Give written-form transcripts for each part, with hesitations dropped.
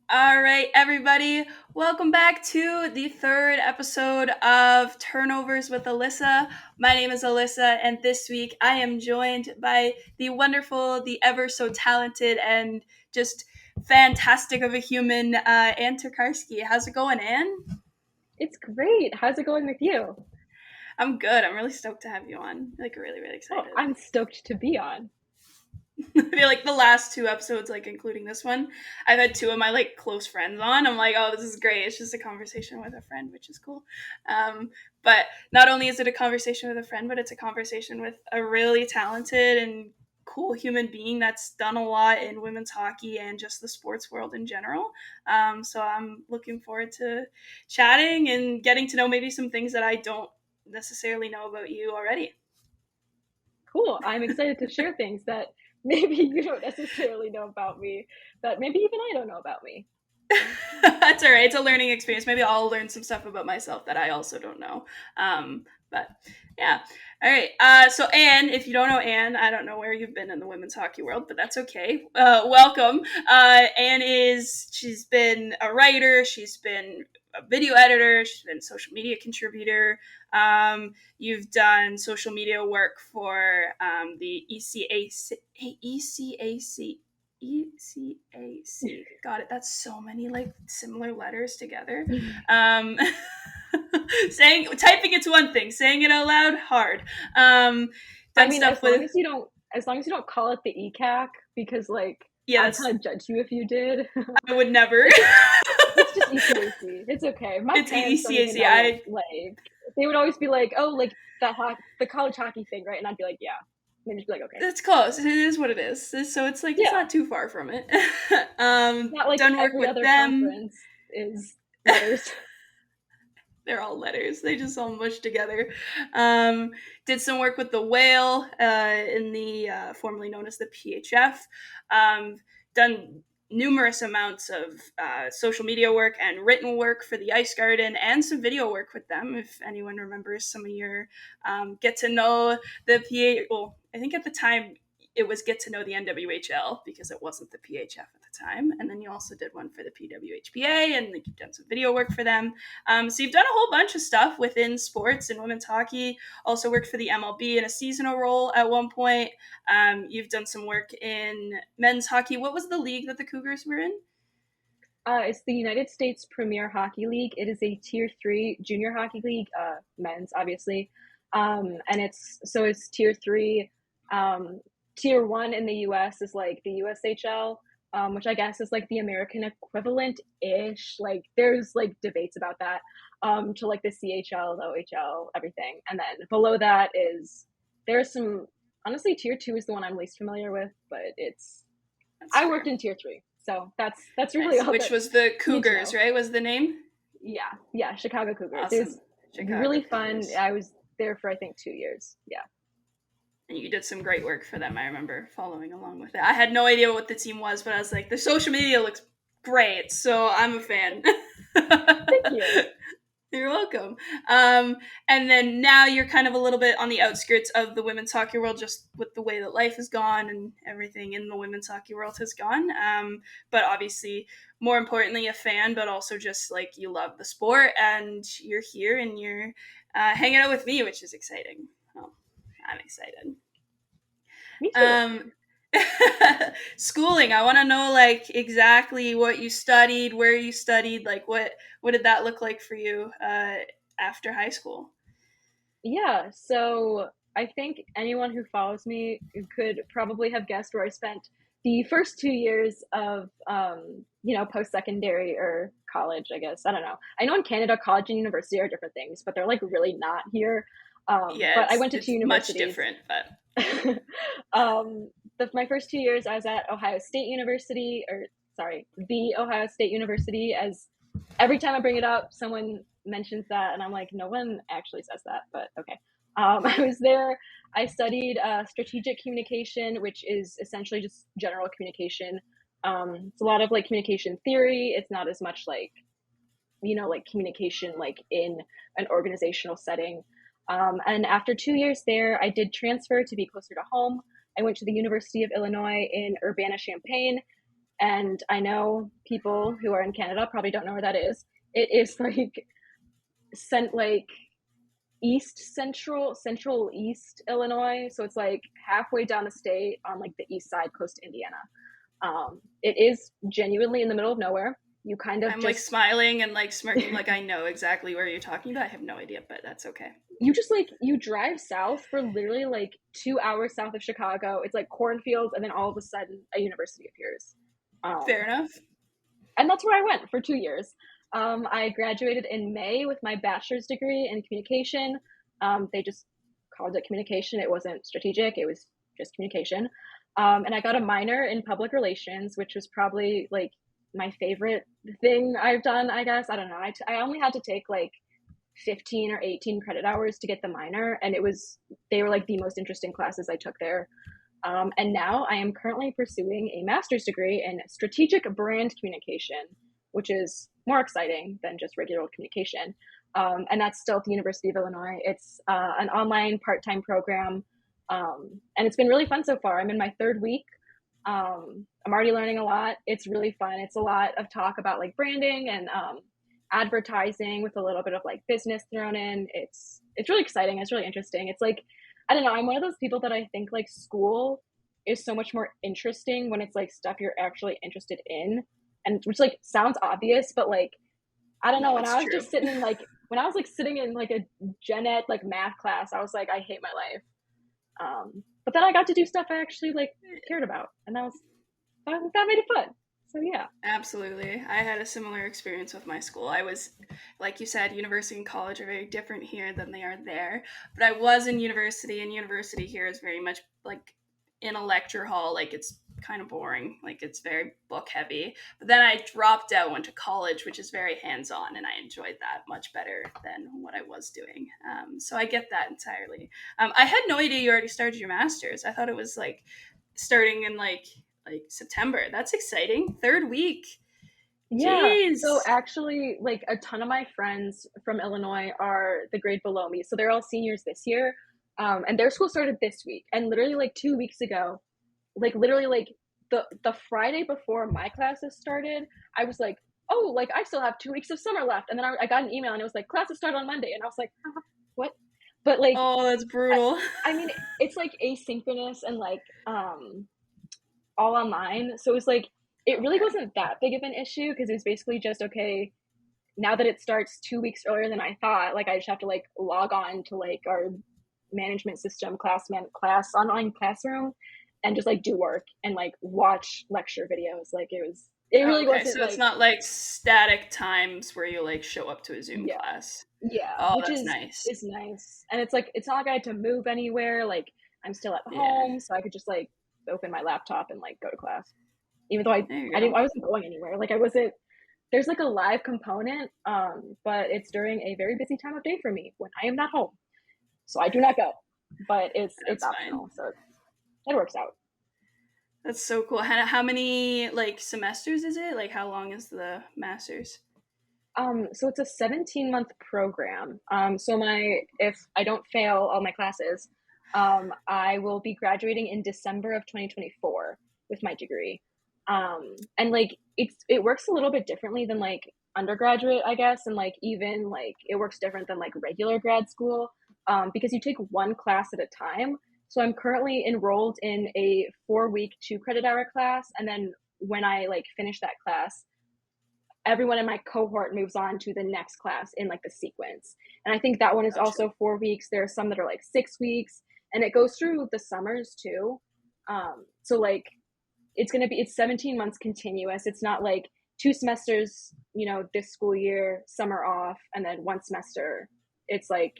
All right, everybody, welcome back to the third episode of Turnovers with Alyssa. My name is Alyssa, and this week I am joined by the wonderful, the ever so talented, and just fantastic of a human, Anne Tokarski. How's it going, Anne? It's great. How's it going with you? I'm good. I'm really stoked to have you on. Like, really, really Oh, excited. I'm stoked to be on. I feel like the last two episodes, like including this one, I've had two of my like close friends on. I'm like, oh, this is great. It's just a conversation with a friend, which is cool. But not only is it a conversation with a friend, but it's a conversation with a really talented and cool human being that's done a lot in women's hockey and just the sports world in general. So I'm looking forward to chatting and getting to know maybe some things that I don't necessarily know about you already. Cool. I'm excited to share things that maybe you don't necessarily know about me, that maybe even I don't know about me. That's all right. It's a learning experience. Maybe I'll learn some stuff about myself that I also don't know. But yeah. All right. So Anne, if you don't know Anne, I don't know where you've been in the women's hockey world, but that's okay. Welcome. Anne she's been a writer. She's been a video editor. She's been a social media contributor. You've done social media work for the ECAC. Got it. That's so many like similar letters together. Um, typing it's one thing. Saying it out loud, hard. Um, I done mean, stuff with. as long as you don't call it the ECAC, because like Yeah, I'd that's. kind of judge you if you did. I would never. it's it's just ECAC. It's okay. My It's parents don't even ECAC. know. Like they would always be like, "Oh, like the college hockey thing, right?" And I'd be like, "Yeah." And they'd just be like, "Okay." It's close. It is what it is. So it's like it's Yeah. not too far from it. Not like Done work every with other them. conference is letters. They're all letters. They just all mush together. Um, did some work with the whale in the formerly known as the PHF. Done numerous amounts of social media work and written work for the Ice Garden and some video work with them. If anyone remembers some of your get to know the PA. Well, I think at the time it was get to know the NWHL because it wasn't the PHF at the time. And then you also did one for the PWHPA and like, you've done some video work for them. So you've done a whole bunch of stuff within sports and women's hockey. Also worked for the MLB in a seasonal role at one point. You've done some work in men's hockey. What was the league that the Cougars were in? It's the United States Premier Hockey League. It is a Tier 3 junior hockey league, men's, obviously. And it's Tier 3. Tier 1 in the US is like the USHL, which I guess is like the American equivalent ish. Like, there's like debates about that, to like the CHL, the OHL, everything. And then below that there's some, honestly, Tier 2 is the one I'm least familiar with, but That's I worked fair. in Tier 3. So that's really Nice. all Which that was the you need to Cougars, know. right? Was the name? Yeah, yeah, Chicago Cougars. It was Awesome. Chicago really fun. Cougars. I was there for I think 2 years. Yeah. And you did some great work for them. I remember following along with it. I had no idea what the team was, but I was like, the social media looks great, so I'm a fan. Thank you. You're welcome. And then now you're kind of a little bit on the outskirts of the women's hockey world, just with the way that life has gone and everything in the women's hockey world has gone. But obviously, more importantly, a fan, but also just like you love the sport and you're here and you're hanging out with me, which is exciting. Well, I'm excited. Me too. Um, schooling. I want to know like exactly what you studied, where you studied, like what did that look like for you after high school? Yeah. So I think anyone who follows me could probably have guessed where I spent the first 2 years of post secondary or college. I guess I don't know. I know in Canada, college and university are different things, but they're like really not here. Yeah, But I went to two it's much universities. different, but um, my first 2 years, I was at Ohio State University, or sorry, the Ohio State University. As every time I bring it up, someone mentions that, and I'm like, no one actually says that, but okay. I was there. I studied strategic communication, which is essentially just general communication. It's a lot of like communication theory. It's not as much like like communication like in an organizational setting. And after 2 years there, I did transfer to be closer to home. I went to the University of Illinois in Urbana-Champaign. And I know people who are in Canada probably don't know where that is. It is like sent like east central east Illinois. So it's like halfway down the state on like the east side, close to Indiana. It is genuinely in the middle of nowhere. You kind of I'm like just smiling and like smirking, like I know exactly where you're talking about. I have no idea, but that's okay. you just like you drive south for literally like 2 hours south of Chicago. It's like cornfields, and then all of a sudden a university appears. Fair Um, enough. and that's where I went for 2 years. I graduated in May with my bachelor's degree in communication. They just called it communication. It wasn't strategic. It was just communication. And I got a minor in public relations, which was probably like my favorite thing I've done. I guess I don't know. I only had to take like 15 or 18 credit hours to get the minor, and they were like the most interesting classes I took there. And now I am currently pursuing a master's degree in strategic brand communication, which is more exciting than just regular communication. And that's still at the University of Illinois. It's an online part time program. And it's been really fun so far. I'm in my third week. I'm already learning a lot. It's really fun. It's a lot of talk about like branding and advertising with a little bit of like business thrown in. It's really exciting. It's really interesting. It's like I don't know. I'm one of those people that I think like school is so much more interesting when it's like stuff you're actually interested in, and which like sounds obvious, but like I don't know. No, When it's I was true. just sitting like when I was like sitting in like a gen ed like math class, I was like I hate my life. But then I got to do stuff I actually like cared about, and that made it fun. So yeah, Absolutely. I had a similar experience with my school. I was, like you said, university and college are very different here than they are there. But I was in university, and university here is very much like in a lecture hall. Like it's kind of boring. Like it's very book heavy. But then I dropped out, went to college, which is very hands on, and I enjoyed that much better than what I was doing. So I get that entirely. I had no idea you already started your master's. I thought it was like starting in like September. That's exciting. Third week. yeah. So Jeez. actually, like a ton of my friends from Illinois are the grade below me. So they're all seniors this year. And their school started this week. And literally like 2 weeks ago, like literally like the Friday before my classes started, I was like, oh, like I still have 2 weeks of summer left. And then I got an email and it was like classes start on Monday. And I was like, what? But like Oh, that's I, brutal. I mean it's like asynchronous and like all online. So it was like it really Okay. wasn't that big of an issue because it was basically just okay, now that it starts 2 weeks earlier than I thought, like I just have to like log on to like our management system class online classroom and just like do work and like watch lecture videos. Like it Oh, really okay. wasn't So it's like not like static times where you like show up to a Zoom yeah. class. Yeah, Oh, which that's nice. is nice. And it's like it's not like I had to move anywhere. Like I'm still at Yeah. home, so I could just like open my laptop and like go to class. Even though There you I go. didn't I wasn't going anywhere. Like I wasn't there's like a live component, but it's during a very busy time of day for me when I am not home. So I do not go. But it's That's fine. optional, so it works out. That's so cool. How many like semesters is it? Like how long is the masters? So it's a 17-month program. So my if I don't fail all my classes, I will be graduating in December of 2024 with my degree. And like it works a little bit differently than like undergraduate, I guess, and like even like it works different than like regular grad school, because you take one class at a time. So I'm currently enrolled in a 4 week 2 credit hour class, and then when I like finish that class, everyone in my cohort moves on to the next class in like the sequence. And I think that one is Gotcha. also 4 weeks. There are some that are like 6 weeks, and it goes through the summers too. So like it's 17 months continuous. It's not like 2 semesters, this school year, summer off, and then one semester. It's like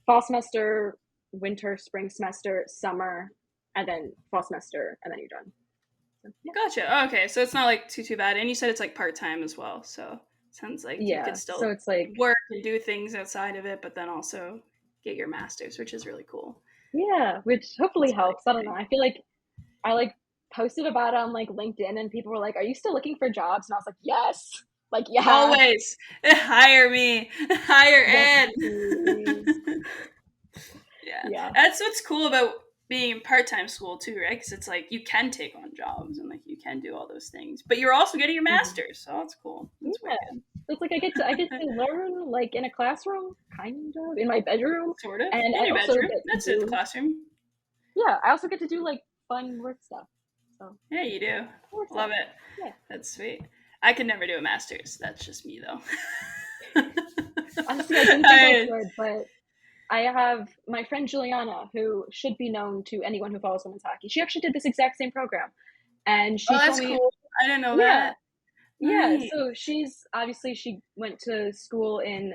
fall semester, winter, spring semester, summer, and then fall semester, and then you're done. So, yeah. Gotcha. Okay, so it's not like too bad. And you said it's like part time as well, so sounds like you could Yeah. still So it's like work and do things outside of it, but then also get your master's, which is really cool. yeah, which hopefully It's really helps. I don't know. exciting. I feel like I like posted about it on like LinkedIn and people were like, "Are you still looking for jobs?" And I was like, "Yes." Like, yeah. Always hire me, hire Yes, Ed. please. Yeah, Yeah. that's what's cool about. being in part-time school too, right? Because it's like you can take on jobs and like you can do all those things, but you're also getting your Mhm. master's, so that's cool. That's Yeah. wicked. So it's like I get to learn like in a classroom, kind of in my bedroom, Sort of and in I your also bedroom. get to That's it. The do classroom. I also get to do like fun work stuff. So Yeah, you do. it works Love out. it. Yeah. That's sweet. I could never do a master's. That's just me though. Honestly, I didn't think I I, could, but I have my friend Juliana, who should be known to anyone who follows women's hockey. She actually did this exact same program, and oh, she told that's me, cool. I didn't know yeah, that. yeah. Nice. So she went to school in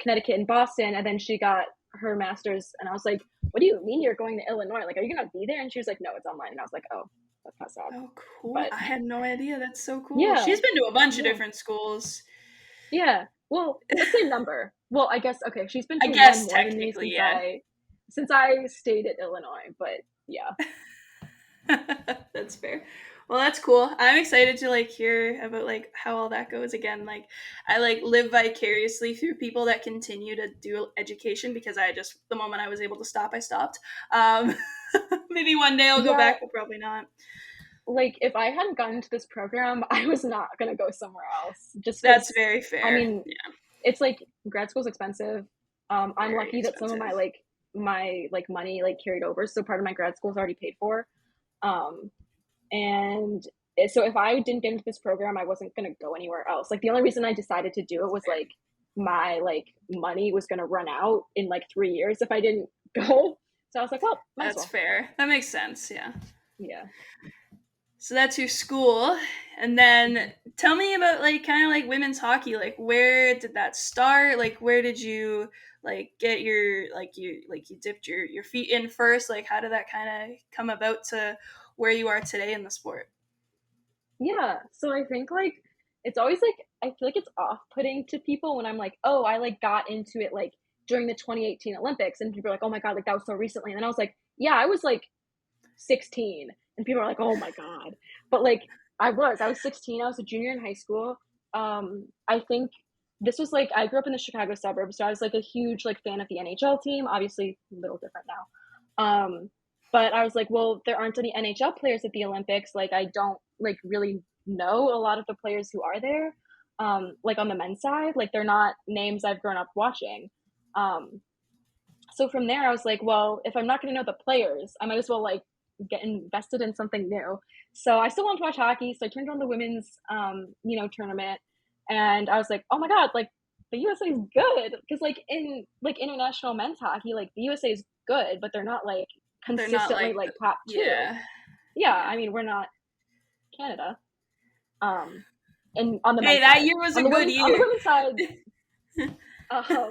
Connecticut and Boston, and then she got her master's. And I was like, "What do you mean you're going to Illinois? Like, are you gonna be there?" And she was like, "No, it's online." And I was like, "Oh, that's not sad." Oh, cool. But I had no idea. That's so cool. yeah, She's been to a bunch of yeah, different schools. yeah. Well, let's say number. Well, I guess okay. She's been I to one guess more than me technically, yeah. since I stayed at Illinois. But yeah, That's fair. Well, that's cool. I'm excited to like hear about like how all that goes again. Like I like live vicariously through people that continue to do education because I just the moment I was able to stop, I stopped. Um, maybe one day I'll go yeah. back, but probably not. Like if I hadn't gotten into this program, I was not gonna go somewhere else. Just That's because, very I fair. mean, Yeah, it's like grad school's expensive. I'm very lucky that some of expensive. my money like carried over, so part of my grad school is already paid for. Um, and so if I didn't get into this program, I wasn't gonna go anywhere else. Like the only reason I decided to do it was like my like money was gonna run out in like 3 years if I didn't go. So I was like, well, might as That's well. fair. That makes sense. Yeah. Yeah. So that's your school. And Mm-hmm. then tell me about like kind of like women's hockey. Like where did that start? Like where did you like get your like you dipped your feet in first? Like how did that kind of come about to where you are today in the sport? Yeah. So I think like it's always like I feel like it's off-putting to people when I'm like, "Oh, I like got into it like during the 2018 Olympics." And people are like, "Oh my God, like that was so recently." And then I was like, "Yeah, I was like 16." And people are like, "Oh my God." But like I was 16. I was a junior in high school. I think this was like I grew up in the Chicago suburbs, so I was like a huge like fan of the NHL team, obviously a little different now. But I was like, well, there aren't any NHL players at the Olympics. Like, I don't like really know a lot of the players who are there. Like on the men's side, like they're not names I've grown up watching. Um, so from there, I was like, well, if I'm not going to know the players, I might as well like get invested in something new. So I still want to watch hockey. So I turned on the women's, tournament, and I was like, oh my god, like the USA is good because like in like international men's hockey, like the USA is good, but they're not like They're not consistently like like top two. yeah. Yeah, Yeah. I mean we're not Canada. Um, and on the Hey, men's that side, year was a good on the year. women's side,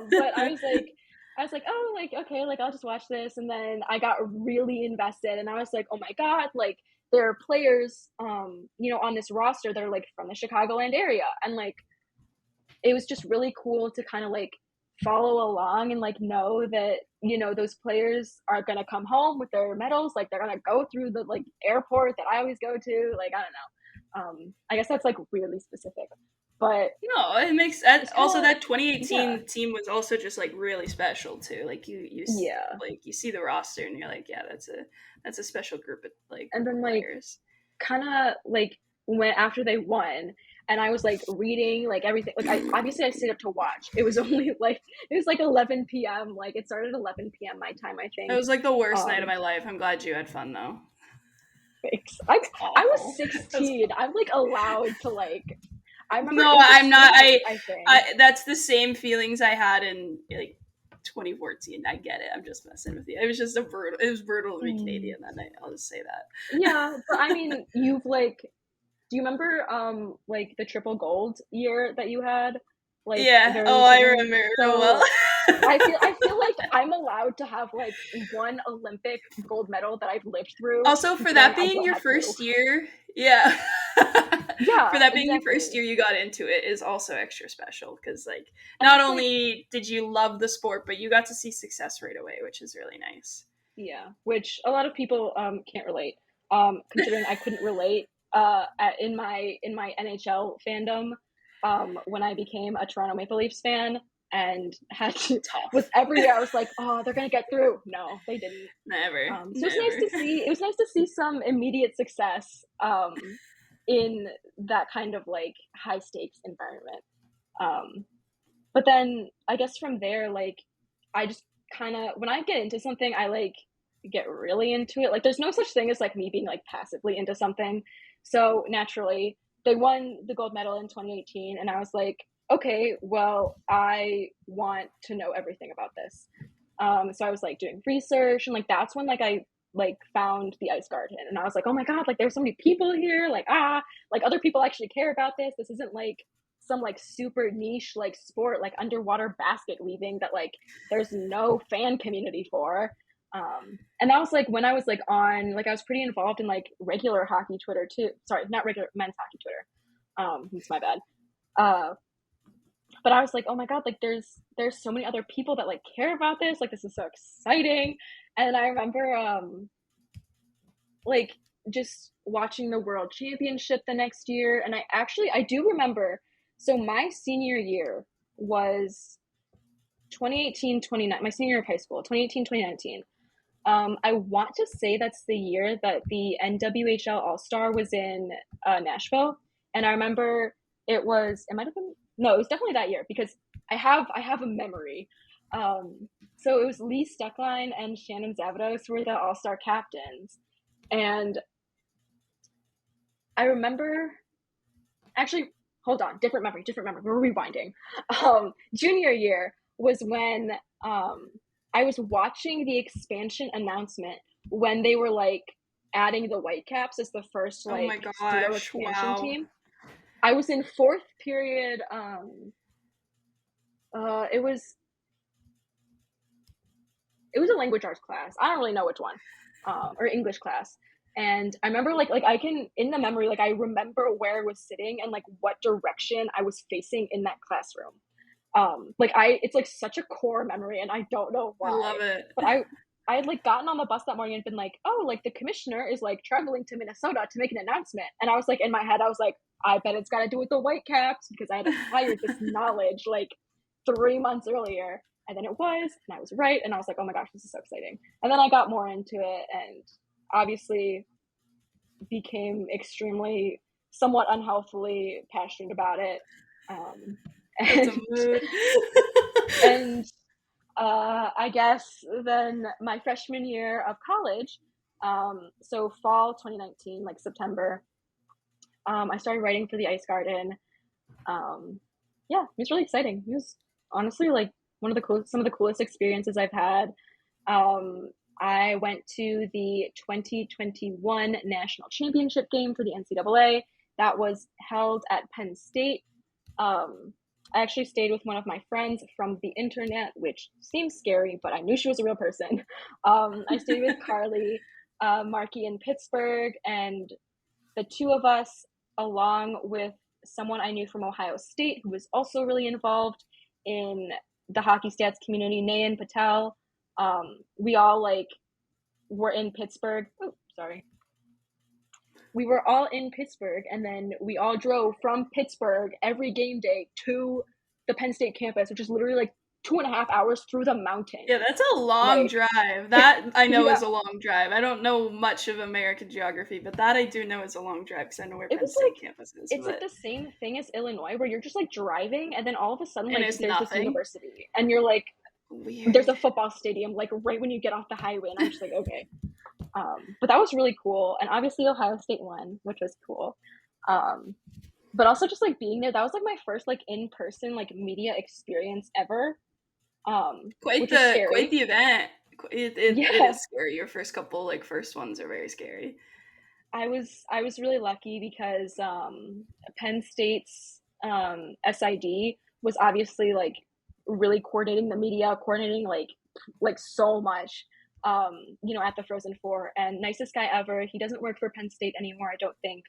but I was like, oh, like okay, like I'll just watch this, and then I got really invested, and I was like, oh my god, like there are players, on this roster that are like from the Chicagoland area, and like it was just really cool to kind of like follow along and like know that those players are gonna come home with their medals, like they're gonna go through the like airport that I always go to, like I don't know. I guess that's like really specific, but No, it makes it's kind also of that yeah, 2018 team was also just like really special too. Like yeah. like you see the roster and you're like, yeah, that's a special group of like And group then of like players. kind of like when after they won, and I was like reading like everything, like I obviously I stayed up to watch. It was only like it was like 11 p.m. Like it started at 11 p.m. my time, I It think. was like the worst night of um my life. I'm glad you had fun though. thanks. I was Awful. That's 16. I'm like allowed to like I remember no, in I'm not. between it, I think. I that's the same feelings I had in like 2014. I get it. I'm just messing with you. It was just a brutal. It was brutal to be Mm. Canadian that night. I'll just say that. Yeah, but I mean you've like do you remember like the triple gold year that you had like Yeah. very Oh, I recently? remember real well. So I feel like I'm allowed to have like one Olympic gold medal that I've lived through, Also, for considering that I being don't your have two. first year, yeah. For Yeah, that being your first exactly. year you got into it is also extra special because, like, And not it's like, only did you love the sport, but you got to see success right away, which is really nice. yeah, which a lot of people can't relate. Considering I couldn't relate in my NHL fandom when I became a Toronto Maple Leafs fan. and had to was Tough. every year I was like, oh, they're gonna get through. No, they didn't. Never, So it's nice never. to see. It was nice to see some immediate success in that kind of like high stakes environment. Um, but then I guess from there, like I just kind of when I get into something, I like get really into it. Like there's no such thing as like me being like passively into something. So naturally, they won the gold medal in 2018, and I was like, okay, well, I want to know everything about this. So I was like doing research, and like that's when like I like found the ice garden, and I was like, oh my god, like there's so many people here, like other people actually care about this. This isn't like some like super niche like sport like underwater basket weaving that like there's no fan community for. And that was like when I was like on like I was pretty involved in like regular hockey Twitter too. Sorry, not regular men's hockey Twitter. It's my bad. Uh, but I was like, oh my god, like there's so many other people that like care about this. Like this is so exciting. And I remember like just watching the world championship the next year, and I do remember. So my senior year was 2018 29, my senior year of high school, 2018 2019. I want to say that's the year that the NWHL All-Star was in Nashville, and I remember it might have been, no, it was definitely that year because I have a memory. So it was Lee Steckline and Shannon Zavados who were the All-Star captains, and I remember actually, hold on, different memory, different memory. We're rewinding. Junior year was when I was watching the expansion announcement when they were like adding the Whitecaps as the first Oh like my pseudo gosh, expansion wow. team. I was in fourth period. It was a language arts class. I don't really know which one, or English class. And I remember like I can in the memory like I remember where I was sitting and like what direction I was facing in that classroom. Like it's like such a core memory, and I don't know I why. love it. But I had like gotten on the bus that morning and been like, oh, like the commissioner is like traveling to Minnesota to make an announcement, and I was like in my head I was like, I bet it's got to do with the Whitecaps because I had acquired this knowledge like 3 months earlier. And then it was, and I was right, and I was like, oh my gosh, this is so exciting. And then I got more into it, and obviously became extremely, somewhat unhealthily passionate about it. Um, That's a and mood. and I guess then my freshman year of college, so fall 2019, like September, I started writing for the Ice Garden. Um, yeah, it was really exciting. It was honestly like some of the coolest experiences I've had. Um, I went to the 2021 national championship game for the NCAA. That was held at Penn State. Um, I actually stayed with one of my friends from the internet, which seems scary, but I knew she was a real person. I stayed with Carly, Marky in Pittsburgh, and the two of us, along with someone I knew from Ohio State who was also really involved in the hockey stats community, Nayan Patel. We all like were in Pittsburgh. Oh, sorry. We were all in Pittsburgh, and then we all drove from Pittsburgh every game day to the Penn State campus, which is literally like 2.5 hours through the Yeah, mountains. that's a long Like, drive. That I know yeah, is a long drive. I don't know much of American geography, but that I do know is a long drive because I know where it Penn was State like campus is. it's like But the same thing as Illinois, where you're just like driving, and then all of a sudden, and like there's there's this nothing. university, and you're like, there's Weird. a football stadium, like right when you get off the highway, and I'm just like, okay. But that was really cool, and obviously Ohio State won, which was cool. Um, but also just like being there, that was like my first like in person like media experience ever, which was Quite scary. the event. It Yeah, is scary. Your first couple like first ones are very scary. I was really lucky because Penn State's SID was obviously like really coordinating the media, coordinating like so much. At the Frozen Four, and nicest guy ever. He doesn't work for Penn State anymore, I don't think.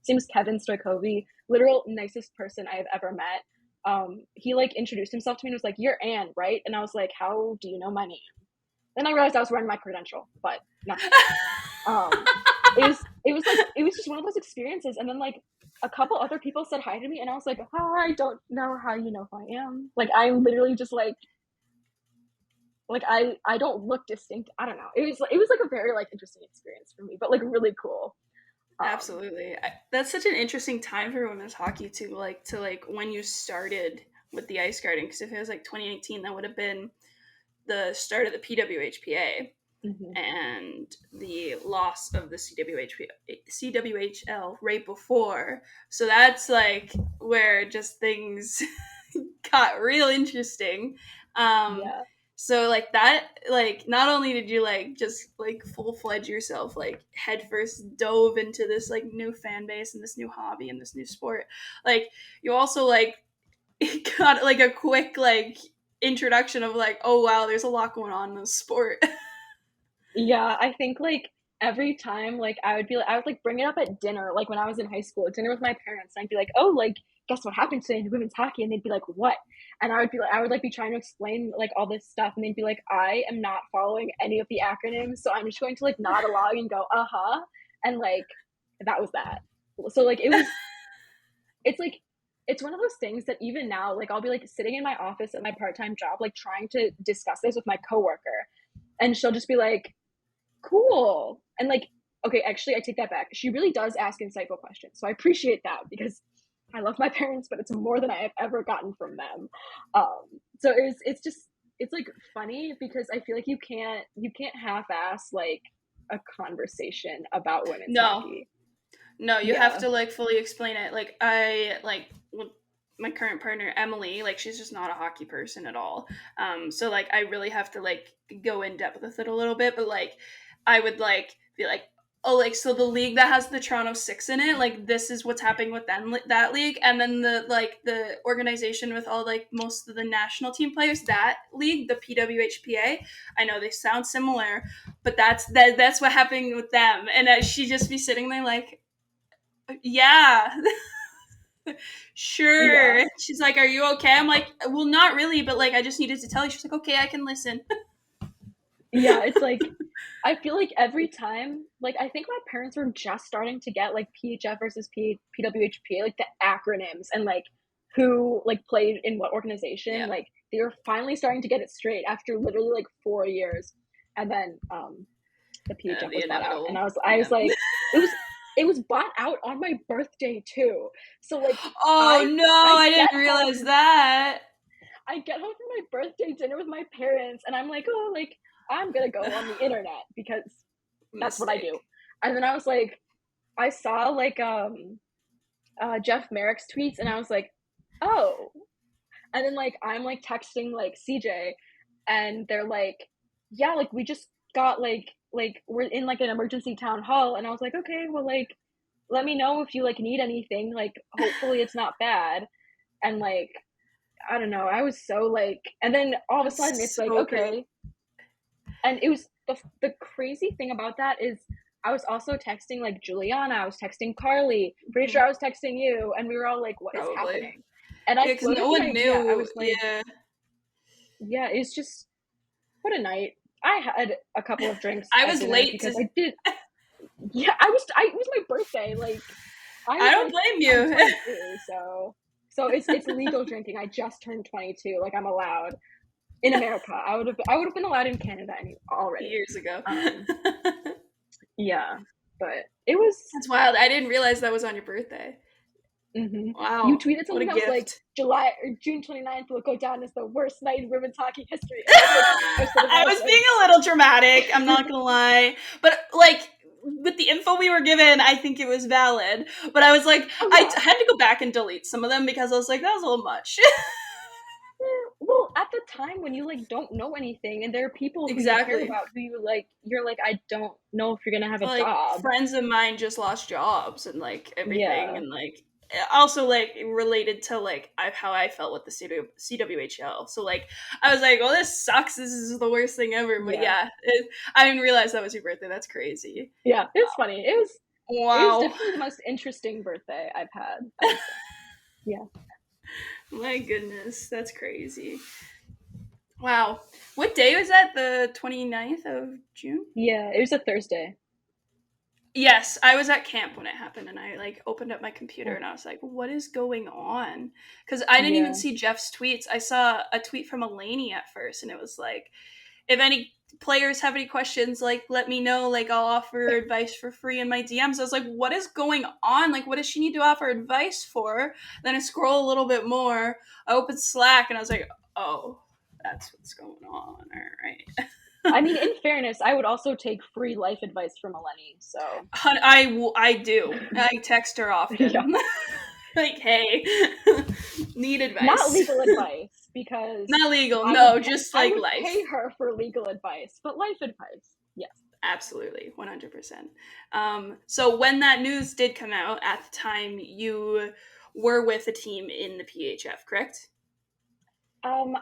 Same as Kevin Stoicovi, literal nicest person I have ever met. He like introduced himself to me and was like, "You're Anne, right?" And I was like, "How do you know my name?" Then I realized I was running my credential, but not to me. Um, it was just one of those experiences, and then like a couple other people said hi to me, and I was like, oh, I don't know how you know who I am. Like, I'm literally just like I don't look distinct. I don't know. It was like a very like interesting experience for me, but like really cool. Um, Absolutely. That's such an interesting time for women's hockey too. Like to like when you started with the ice guarding, because if it was like 2018, that would have been the start of the PWHPA mhm. and the loss of the CWHL right before. So that's like where just things got real interesting. Um, Yeah, so like that, like not only did you like just like full fledged yourself, like head first dove into this like new fan base and this new hobby and this new sport, like you also like got like a quick like introduction of like, oh wow, there's a lot going on in this sport. yeah. I think like every time like I would like bring it up at dinner, like when I was in high school, at dinner with my parents, and I'd be like, oh, like guess what happened today in women's hockey, and they'd be like, what? And I would like be trying to explain like all this stuff, and they'd be like, I am not following any of the acronyms, so I'm just going to like nod along and go, uh-huh, and like that was that. So like it's like it's one of those things that even now, like I'll be like sitting in my office at my part-time job, like trying to discuss this with my coworker, and she'll just be like, cool. And like, okay, actually, I take that back. She really does ask insightful questions. So I appreciate that because I love my parents, but it's more than I have ever gotten from them. So it's just, it's like funny because I feel like you can't half-ass like a conversation about women's No, hockey. no, you have Yeah. to like fully explain it. Like I like with my current partner Emily, like she's just not a hockey person at all. So like I really have to like go in depth with it a little bit, but like I would like be like, oh, like so the league that has the Toronto Six in it, like this is what's happening with them that league, and then the like the organization with all like most of the national team players, that league, the PWHPA. I know they sound similar, but that's what happened with them, and she just be sitting there like, yeah, Yeah. sure. She's like, are you okay? I'm like, well, not really, but like, I just needed to tell you. She's like, okay, I can listen. Yeah. It's like, I feel like every time, like, I think my parents were just starting to get like PHF versus PWHPA, like the acronyms and like who like played in what organization. Yeah, Like, they were finally starting to get it straight after literally like 4 years. And then the PHF the was bought out. And inevitable. I Yeah. was like, it was, it was bought out on my birthday too. So like, Oh I, no, I I get didn't realize home that. I get home from my birthday dinner with my parents, and I'm like, oh, like I'm gonna go on the internet because that's what I do. Mistake. And then I was like, I saw like Jeff Merrick's tweets, and I was like, oh. And then like I'm like texting like CJ, and they're like, yeah, like we just got like we're in like an emergency town hall, and I was like, okay, well like let me know if you like need anything. Like hopefully it's not bad. And like I don't know. I was so like, and then all of a sudden it's That's like, so crazy. okay. And it was the crazy thing about that is I was also texting like Juliana, I was texting Carly, pretty sure Mhm. I was texting you, and we were all like, what is Probably. happening? And I Yeah, because floated no the one idea. I knew. was like, Yeah. yeah, it's just what a night. I had a couple of drinks I at was dinner late because to. I did. Yeah, I it was my birthday. Like I I was don't like, blame I'm you. 22, so it's legal drinking. I just turned 22. Like I'm allowed in America. I would have been allowed in Canada already. Years ago. Um, yeah, but it was. That's wild. I didn't realize that was on your birthday. Mm-hmm. You Wow. tweeted What a something that was like gift. July or June 29th will go down as the worst night in women's hockey history, and I was like, I was sitting there, I I was was being like, a little dramatic, I'm not gonna lie. But like with the info we were given, I think it was valid. But I was like, oh I yeah. had to go back and delete some of them because I was like, that was a little much. Well, at the time when you like don't know anything, and there are people who you care Exactly. about who you like, you're like, I don't know if you're gonna have a Like job. friends of mine just lost jobs and like everything Yeah, and like also like related to like how I felt with the CWHL. So like I was like, well, this sucks. This is the worst thing ever. But yeah, yeah, I didn't realize that was your birthday. That's crazy. yeah. It was funny. It was Wow. definitely the most interesting birthday I've had. I would say. Yeah, My goodness, that's crazy. Wow. What day was that? The 29th of June? yeah. It was a Thursday. Yes, I was at camp when it happened, and I like opened up my computer Oh, and I was like, "What is going on?" Because I didn't even yeah. see Jeff's tweets. I saw a tweet from Elaney at first, and it was like, "If any players have any questions, like let me know. Like I'll offer advice for free in my DMs." I was like, "What is going on? Like, what does she need to offer advice for?" Then I scroll a little bit more. I opened Slack, and I was like, "Oh, that's what's going on." All right. I mean, in fairness, I would also take free life advice from Eleni. So I do. I text her yeah, often. Like, hey, need not advice. legal advice because Not legal, I would no, just I like would pay life. her for legal advice, but life advice, yes. Absolutely, 100%. So when that news did come out, at the time you were with a team in the PHF, correct?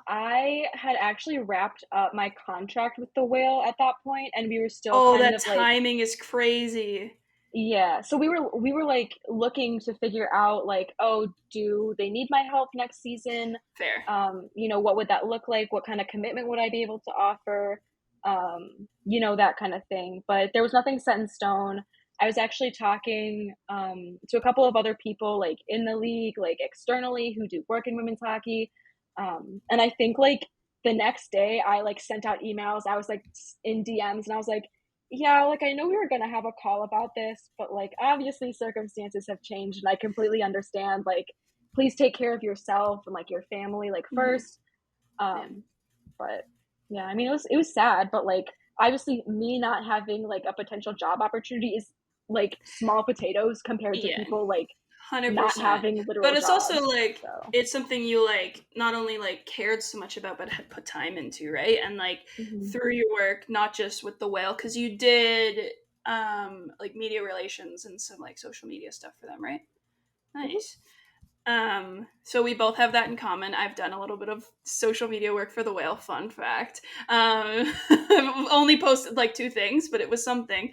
I had actually wrapped up my contract with the Whale at that point, and we were still Oh, kind that of like, timing is crazy. yeah. So we were like looking to figure out like, oh, do they need my help next season? Fair. What would that look like? What kind of commitment would I be able to offer? That kind of thing. But there was nothing set in stone. I was actually talking to a couple of other people like in the league, like externally who do work in women's hockey. And I think like the next day I like sent out emails. I was like in DMs and I was like, yeah, like I know we were gonna have a call about this, but like obviously circumstances have changed and I completely understand. Like, please take care of yourself and like your family like Mm-hmm. first. Yeah. But yeah, I mean it was sad, but like obviously me not having like a potential job opportunity is like small potatoes compared to Yeah. people like not 100%. having But literal it's also jobs. like So it's something you like not only like cared so much about but had put time into, right? And like mhm. through your work, not just with the whale, because you did like media relations and some like social media stuff for them, right? Mhm. Nice. So we both have that in common. I've done a little bit of social media work for the whale, fun fact. I've only posted like two things, but it was something.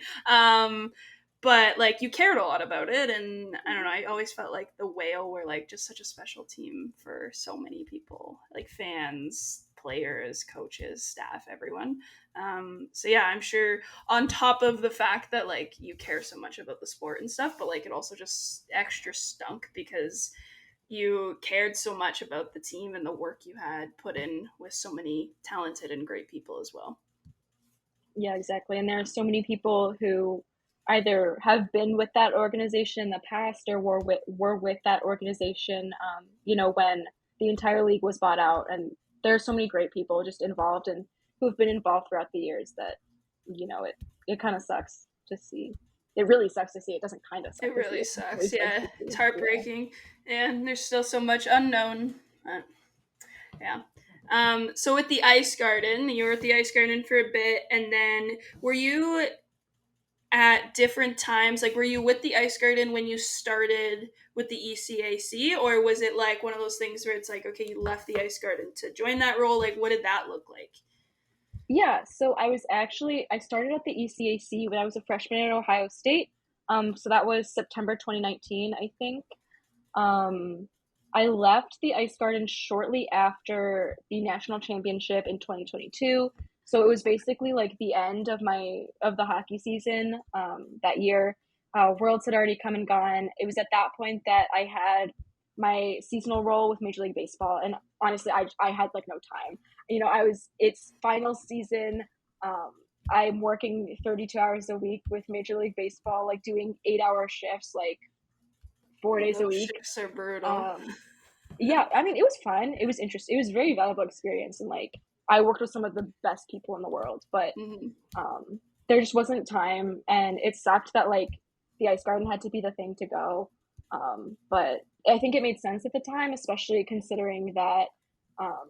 But like you cared a lot about it, and I don't know, I always felt like the whale were like just such a special team for so many people, like fans, players, coaches, staff, everyone. So yeah, I'm sure on top of the fact that like you care so much about the sport and stuff, but like it also just extra stunk because you cared so much about the team and the work you had put in with so many talented and great people as well. Yeah, exactly. And there are so many people who either have been with that organization in the past or were with that organization, when the entire league was bought out. And there are so many great people just involved and who have been involved throughout the years that, it kind of sucks to see. It really sucks to see. It doesn't kind of suck It to see. really It really sucks. sucks Yeah, to it's see. Yeah. heartbreaking, and there's still so much unknown. Yeah. So with the ice garden, you were at the ice garden for a bit, and then were you at different times? Like, were you with the ice garden when you started with the ECAC, or was it like one of those things where it's like, okay, you left the ice garden to join that role? Like, what did that look like? Yeah, so I started at the ECAC when I was a freshman at Ohio State. So that was September 2019, I think. Um, I left the Ice Garden shortly after the national championship in 2022. So it was basically like the end of the hockey season that year. Worlds had already come and gone. It was at that point that I had my seasonal role with Major League Baseball, and honestly, I had like no time. It's final season. Um, I'm working 32 hours a week with Major League Baseball, like doing 8-hour shifts, like 4 days a Those week. shifts are brutal. um yeah, I mean, it was fun, it was interesting, it was a very valuable experience, and like I worked with some of the best people in the world, but Mhm. there just wasn't time, and it sucked that like the ice garden had to be the thing to go. But I think it made sense at the time, especially considering that um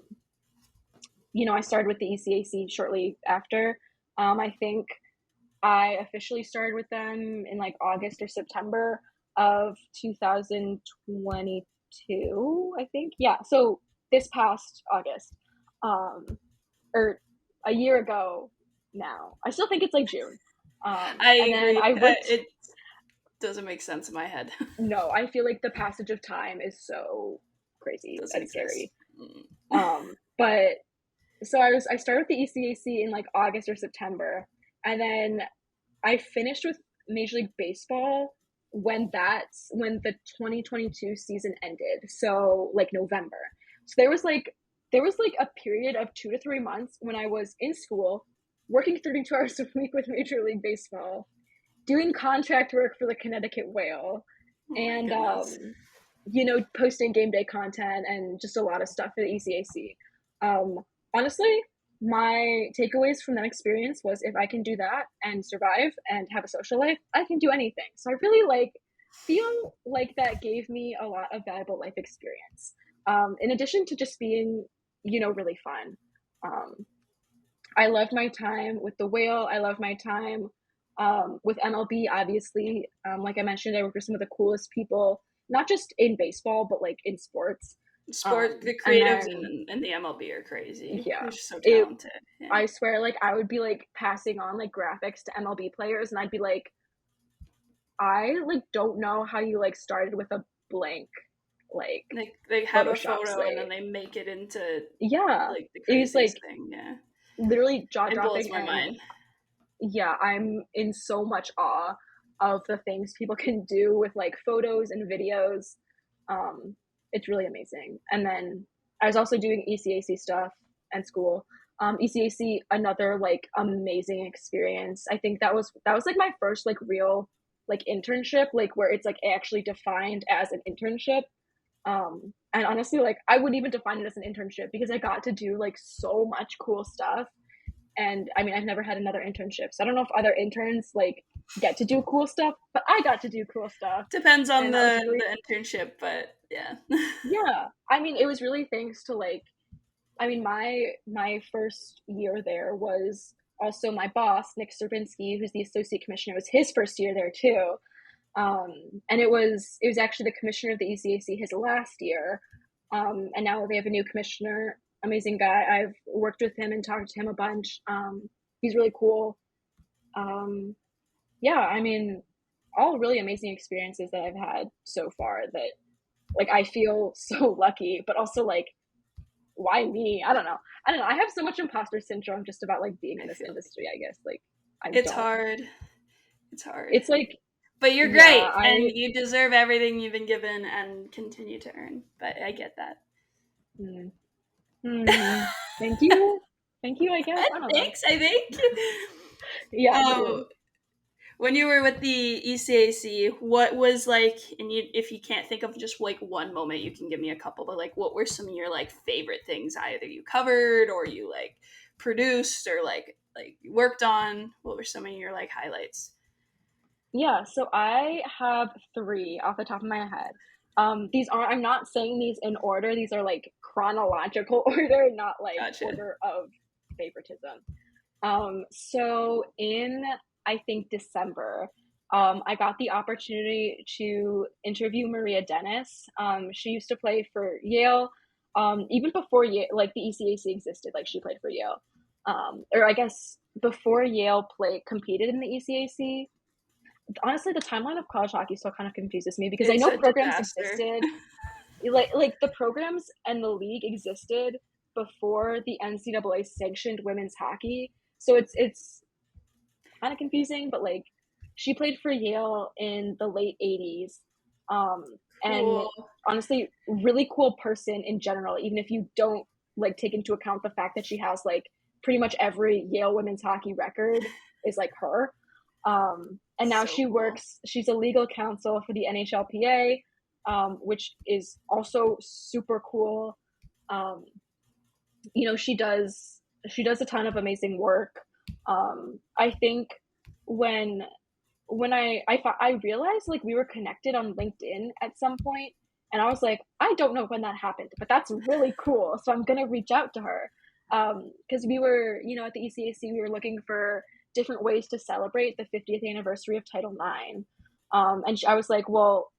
I started with the ECAC shortly after. I think I officially started with them in like August or September of 2022, I think. Yeah, so this past August, um, or a year ago now. I still think it's like June. I And then agree. I worked. It doesn't make sense in my head. No, I feel like the passage of time is so crazy Doesn't and exist. scary. Mm. But so I started with the ECAC in like August or September, and then I finished with Major League Baseball when the 2022 season ended. So like November. So there was like a period of 2 to 3 months when I was in school, working 32 hours a week with Major League Baseball, doing contract work for the Connecticut Whale, Oh my and goodness. posting game day content and just a lot of stuff for the ECAC. Um, Honestly, my takeaways from that experience was if I can do that and survive and have a social life, I can do anything. So I really feel like that gave me a lot of valuable life experience. In addition to just being, really fun. Um, I loved my time with the Whale. I loved my time with MLB. Obviously, like I mentioned, I worked with some of the coolest people, not just in baseball, but like in sports. Sport, the And creatives then, in the MLB are crazy. yeah, They're so it. talented. Yeah. I swear, like I would be like passing on like graphics to MLB players, and I'd be like, I like don't know how you like started with a blank like They have a Photoshop photo and then slate. they make it into Yeah, like the it was craziest like thing. Yeah. literally jaw It blows dropping, my and mind. yeah, I'm in so much awe of the things people can do with like photos and videos. Um, it's really amazing. And then I was also doing ECAC stuff and school. ECAC, another like amazing experience. I think that was like my first like real like internship, like where it's like actually defined as an internship. And honestly, like I wouldn't even define it as an internship because I got to do like so much cool stuff. And I mean, I've never had another internship, so I don't know if other interns like get to do cool stuff, but I got to do cool stuff, Depends on and that was the really, internship, but yeah. yeah. I mean, it was really thanks to like, I mean, my first year there was also my boss, Nick Serbinsky, who's the associate commissioner. It was his first year there too, and it was actually the commissioner of the ECAC his last year, and now they have a new commissioner. Amazing guy. I've worked with him and talked to him a bunch. He's really cool. Um, yeah, I mean, all really amazing experiences that I've had so far that like I feel so lucky, but also like why me? I don't know. I don't know. I have so much imposter syndrome just about like being in I this feel industry, I guess. Like I it's don't. hard. It's hard. It's like But you're yeah, great and I you deserve everything you've been given and continue to earn. But I get that. mm, mm, thank you. Thank you, I guess. I don't know. Thanks, I think. Yeah, Um, totally. when you were with the ECAC, what was like, and you, if you can't think of just like one moment, you can give me a couple, but like, what were some of your like favorite things either you covered or you like produced or like worked on? What were some of your like highlights? Yeah, so I have three off the top of my head. These are I'm not saying these in order. These are like chronological order, not like Gotcha. order of favoritism. So in I think December, I got the opportunity to interview Maria Dennis. She used to play for Yale, even before Yale, like the ECAC existed. Like she played for Yale, or I guess before Yale play competed in the ECAC. Honestly, the timeline of college hockey still kind of confuses me because I It's know a programs disaster. existed, like the programs and the league existed before the NCAA sanctioned women's hockey. So it's kind of confusing, but like she played for Yale in the late 80s. Um, and Cool. honestly, really cool person in general, even if you don't like take into account the fact that she has like pretty much every Yale women's hockey record is like her. And now So she cool. works, she's a legal counsel for the NHLPA, which is also super cool. Um, she does a ton of amazing work. I think when when I realized like we were connected on LinkedIn at some point, and I was like, I don't know when that happened, but that's really cool. So I'm gonna reach out to her because we were, at the ECAC, we were looking for different ways to celebrate the 50th anniversary of Title IX. And I was like, well,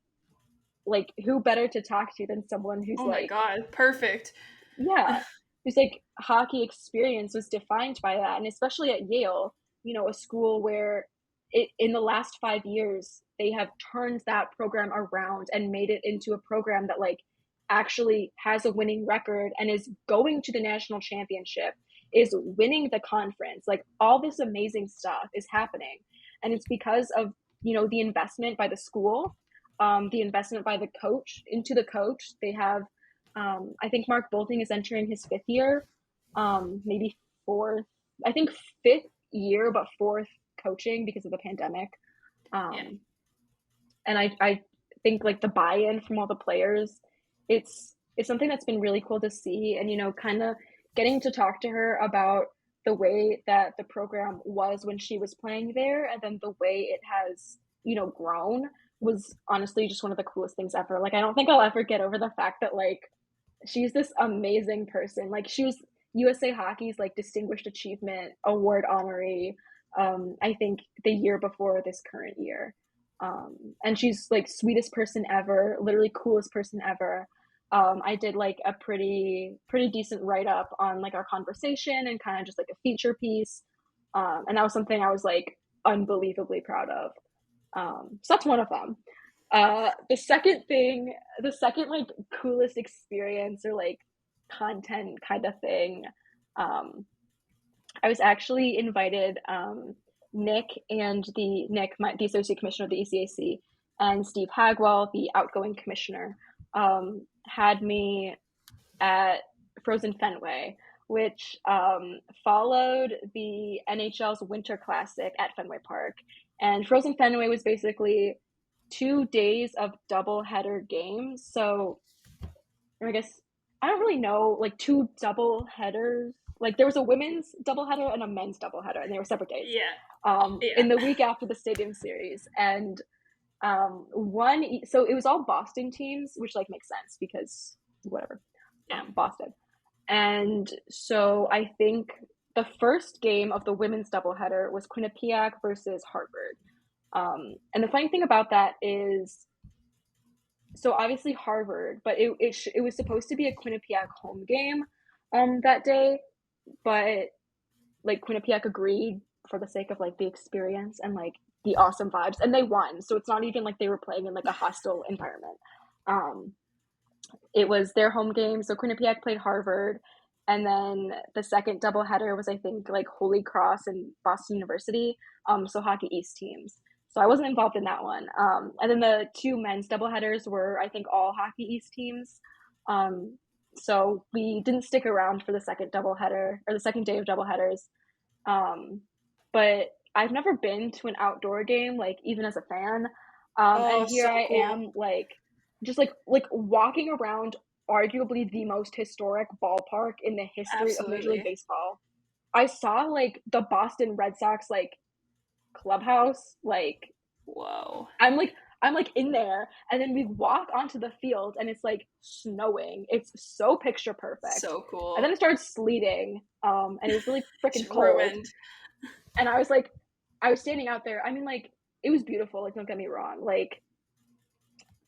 like who better to talk to than someone who's Oh my like, god, perfect. yeah, whose like hockey experience was defined by that, and especially at Yale, a school where in the last 5 years they have turned that program around and made it into a program that like actually has a winning record and is going to the national championship, is winning the conference. Like all this amazing stuff is happening, and it's because of the investment by the school, the investment by the coach into the coach. They have, I think Mark Bolting is entering his fifth year, maybe fourth, I think fifth year, but fourth coaching because of the pandemic. Yeah. Um, and I think like the buy-in from all the players, it's something that's been really cool to see, and kind of getting to talk to her about the way that the program was when she was playing there, and then the way it has grown was honestly just one of the coolest things ever. Like I don't think I'll ever get over the fact that like she's this amazing person. Like she was USA Hockey's like Distinguished Achievement Award honoree, I think the year before this current year. And she's like sweetest person ever, literally coolest person ever. I did like a pretty decent write up on like our conversation and kind of just like a feature piece, and that was something I was like unbelievably proud of. So that's one of them. The second like coolest experience or like content kind of thing, um, I was actually invited. Nick and the associate commissioner of the ECAC, and Steve Hagwell, the outgoing commissioner, had me at Frozen Fenway, which followed the NHL's Winter Classic at Fenway Park. And Frozen Fenway was basically 2 days of double header games. So I guess I don't really know, like two double headers. Like there was a women's doubleheader and a men's doubleheader, and they were separate days. Yeah. In Yeah. the week after the Stadium Series, and so it was all Boston teams, which like makes sense because whatever, Yeah. Boston. And so I think the first game of the women's doubleheader was Quinnipiac versus Harvard. And the funny thing about that is, so obviously Harvard, but it was supposed to be a Quinnipiac home game that day, but like Quinnipiac agreed for the sake of like the experience and like the awesome vibes, and they won. So it's not even like they were playing in like a hostile environment. Um, it was their home game, so Quinnipiac played Harvard, and then the second doubleheader was I think like Holy Cross and Boston University, so Hockey East teams. So I wasn't involved in that one. And then the two men's doubleheaders were I think all Hockey East teams. So we didn't stick around for the second doubleheader or the second day of doubleheaders. But I've never been to an outdoor game, like even as a fan. And Oh, here so I cool. am, like just like walking around arguably the most historic ballpark in the history of Major League Absolutely. Baseball. I saw like the Boston Red Sox like clubhouse, like Whoa. I'm like I'm like in there, and then we walk onto the field and it's like snowing. It's so picture perfect. So And then cool. it started sleeting, and it was really It's freaking cold. ruined. And I was like, I was standing out there. I mean, like, it was beautiful. Like, don't get me wrong. Like,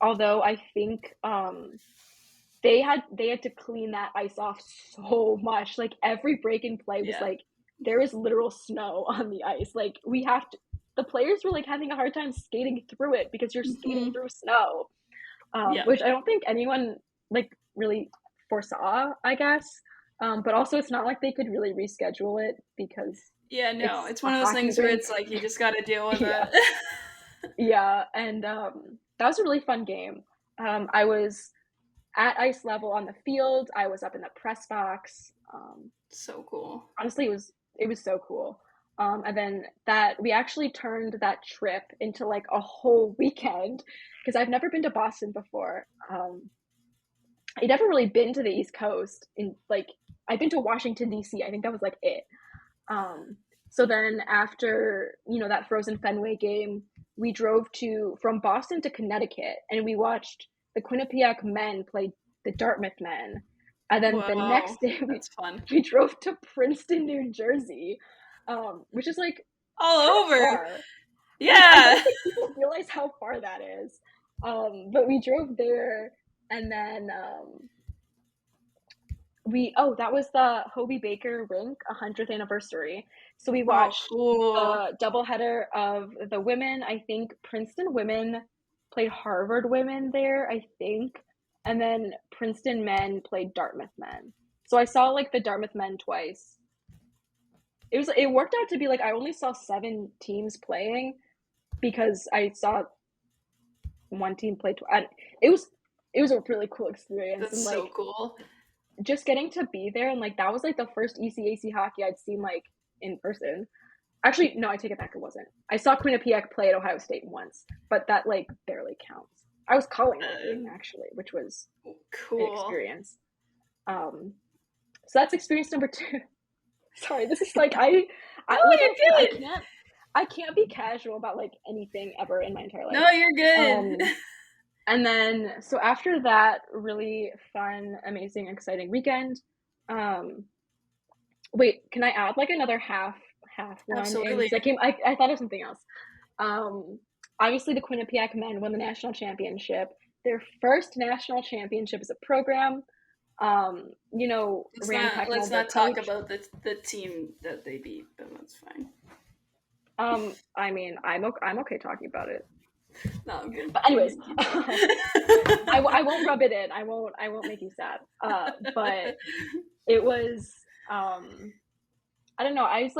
although I think they had to clean that ice off so much. Like every break in play was Yeah. like there is literal snow on the ice. Like we have to. The players were like having a hard time skating through it because you're skating Hmm. through snow, Yeah. which I don't think anyone like really foresaw. I guess, but also it's not like they could really reschedule it because Yeah, no. it's It's a one of those hockey things where rink. it's like you just got to deal with Yeah, it. yeah, and that was a really fun game. I was at ice level on the field. I was up in the press box. So cool. Honestly, it was so cool. And then that we actually turned that trip into like a whole weekend because I've never been to Boston before. I'd never really been to the East Coast. In like, I've been to Washington D.C. I think that was like it. Um, so then after that Frozen Fenway game, we drove to from Boston to Connecticut, and we watched the Quinnipiac men play the Dartmouth men. And then the Whoa. next day That's fun. we drove to Princeton, New Jersey, which is like All kind of over. far. Like I don't Yeah. think people realize how far that is. But we drove there, and then that was the Hobie Baker rink 100th anniversary. So we Oh, watched cool. the doubleheader of the women. I think Princeton women played Harvard women there, I think. And then Princeton men played Dartmouth men. So I saw like the Dartmouth men twice. It worked out to be like I only saw 7 teams playing, because I saw one team play. It was it was a really cool experience, and That's so like cool. just getting to be there, and like that was like the first ECAC hockey I'd seen like in person. Actually, no, I take it back. It wasn't. I saw Quinnipiac play at Ohio State once, but that like barely counts. I was calling that game Uh, actually, which was an cool. experience. Um, so that's experience number two. Sorry, this is like No, like I said, you're good. I can't be casual about like anything ever in my entire life. No, you're good. Um, and then so after that really fun, amazing, exciting weekend. Um, wait, can I add like another half one in? Absolutely. Because I thought of something else. Um, obviously the Quinnipiac men won the national championship. Their first national championship as a program. Rand Let's Pecknold, their not talk coach. about the team that they beat, but that's fine. I mean, I'm okay talking about it. No, I'm good. But anyways, Keep I going. won't rub it in. I won't make you sad. But it was I don't know. I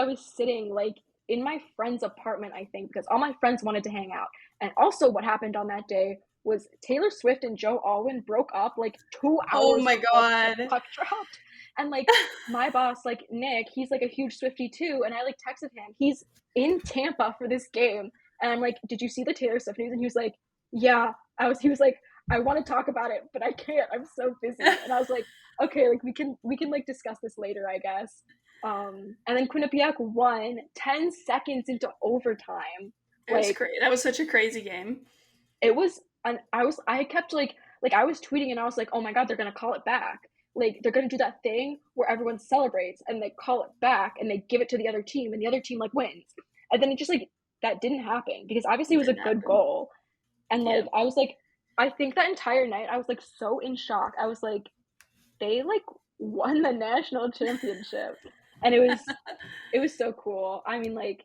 was sitting like in my friend's apartment, I think, because all my friends wanted to hang out. And also, what happened on that day was Taylor Swift and Joe Alwyn broke up like two Oh hours my before the god. puck dropped. And like my boss, like Nick, he's like a huge Swifty too. And I like texted him. He's in Tampa for this game. And I'm like, did you see the Taylor Swift news? And he was like, yeah. He was like, I want to talk about it, but I can't. I'm so busy. And I was like, okay, like we can like discuss this later, I guess. And then Quinnipiac won 10 seconds into overtime. It was Like crazy. That was such a crazy game. it was, I kept like I was tweeting and I was like, oh my god, they're gonna call it back. Like they're gonna do that thing where everyone celebrates and they call it back and they give it to the other team and the other team like wins. And then it just like that didn't happen because obviously it It was a didn't good happen. goal. And Yeah. like I was like, I think that entire night I was like so in shock. I was like, they like won the national championship, and it was so cool. I mean, like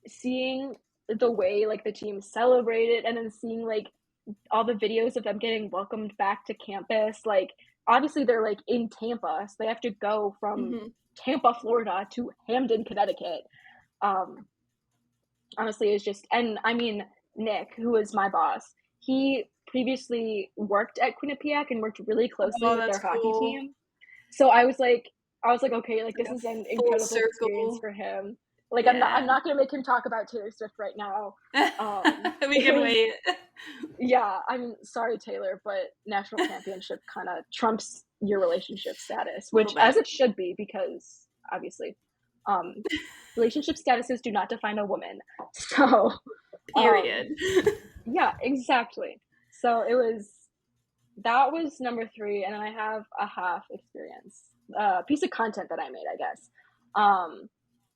seeing the way like the team celebrated, and then seeing like all the videos of them getting welcomed back to campus. Like obviously they're like in Tampa, so they have to go from Hmm. Tampa, Florida, to Hamden, Connecticut. Um, honestly, it's just, and I mean Nick, who is my boss, he previously worked at Quinnipiac and worked really closely Oh, with their that's hockey cool. team. So I was like, okay, like Like this a is an full incredible experience circle. for him. Like Yeah. I'm not gonna make him talk about Taylor Swift right now. We It can was wait. yeah. I'm sorry, Taylor, but national championship kind of trumps your relationship status, A little which as bit. it should be because obviously, um, relationship statuses do not define a woman. So um, Period. yeah, exactly. So it was that was number three, and then I have a half experience, piece of content that I made, I guess. Um,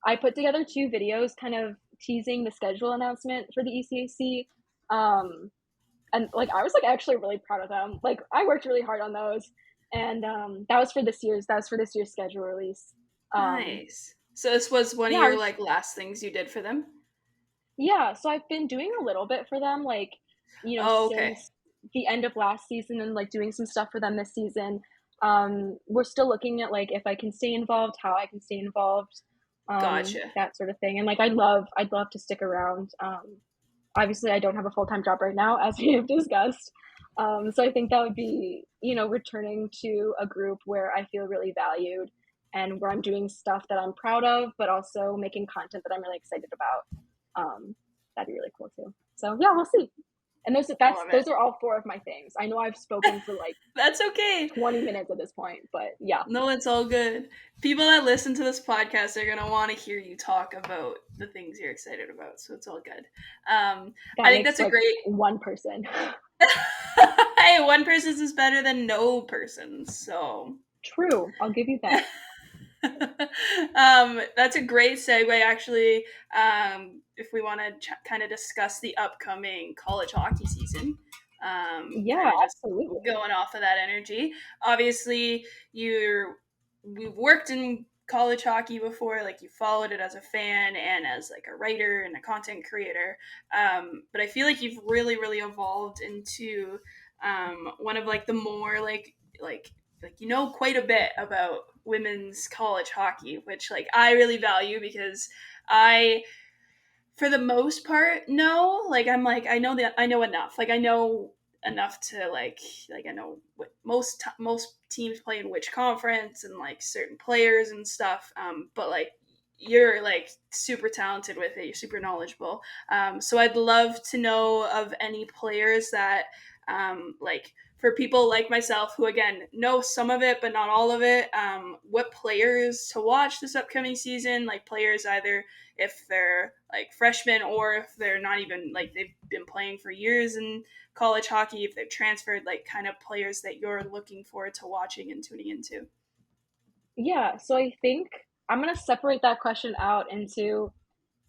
I put together two videos, kind of teasing the schedule announcement for the ECAC, and like I was like actually really proud of them. Like I worked really hard on those, and that was for this year's schedule release. Um, Nice. So this was one of yeah, I your was like last things you did for them? yeah. So I've been doing a little bit for them, like Oh, okay. since the end of last season, and like doing some stuff for them this season. We're still looking at like if I can stay involved, how I can stay involved, Gotcha. that sort of thing. And like I'd love to stick around. Obviously, I don't have a full time job right now, as we have discussed. So I think that would be returning to a group where I feel really valued and where I'm doing stuff that I'm proud of, but also making content that I'm really excited about. That'd be really cool too. So yeah, we'll see. And I love it. those are all four of my things. I know I've spoken for like That's okay. 20 minutes at this point, but yeah, No, it's all good. People that listen to this podcast are gonna want to hear you talk about the things you're excited about, so it's all good. I that think makes that's a like great. one person. Hey, one person is better than no person, so. True, I'll give you that. That's a great segue, actually. If we want to kind of discuss the upcoming college hockey season, Yeah, kind of just absolutely. going off of that energy. Obviously, we've worked in college hockey before, like you followed it as a fan and as like a writer and a content creator. But I feel like you've really, really evolved into one of like the more like you know quite a bit about women's college hockey, which like I really value because I For the most part, no. Like I'm like I know enough. Like I know enough to I know what most teams play in which conference and like certain players and stuff. But like you're like super talented with it. You're super knowledgeable. So I'd love to know of any players that like for people like myself who again know some of it but not all of it. What players to watch this upcoming season? Like players either if they're like freshmen or if they're not even like they've been playing for years in college hockey, if they've transferred, like kind of players that you're looking forward to watching and tuning into. Yeah, so I think I'm gonna separate that question out into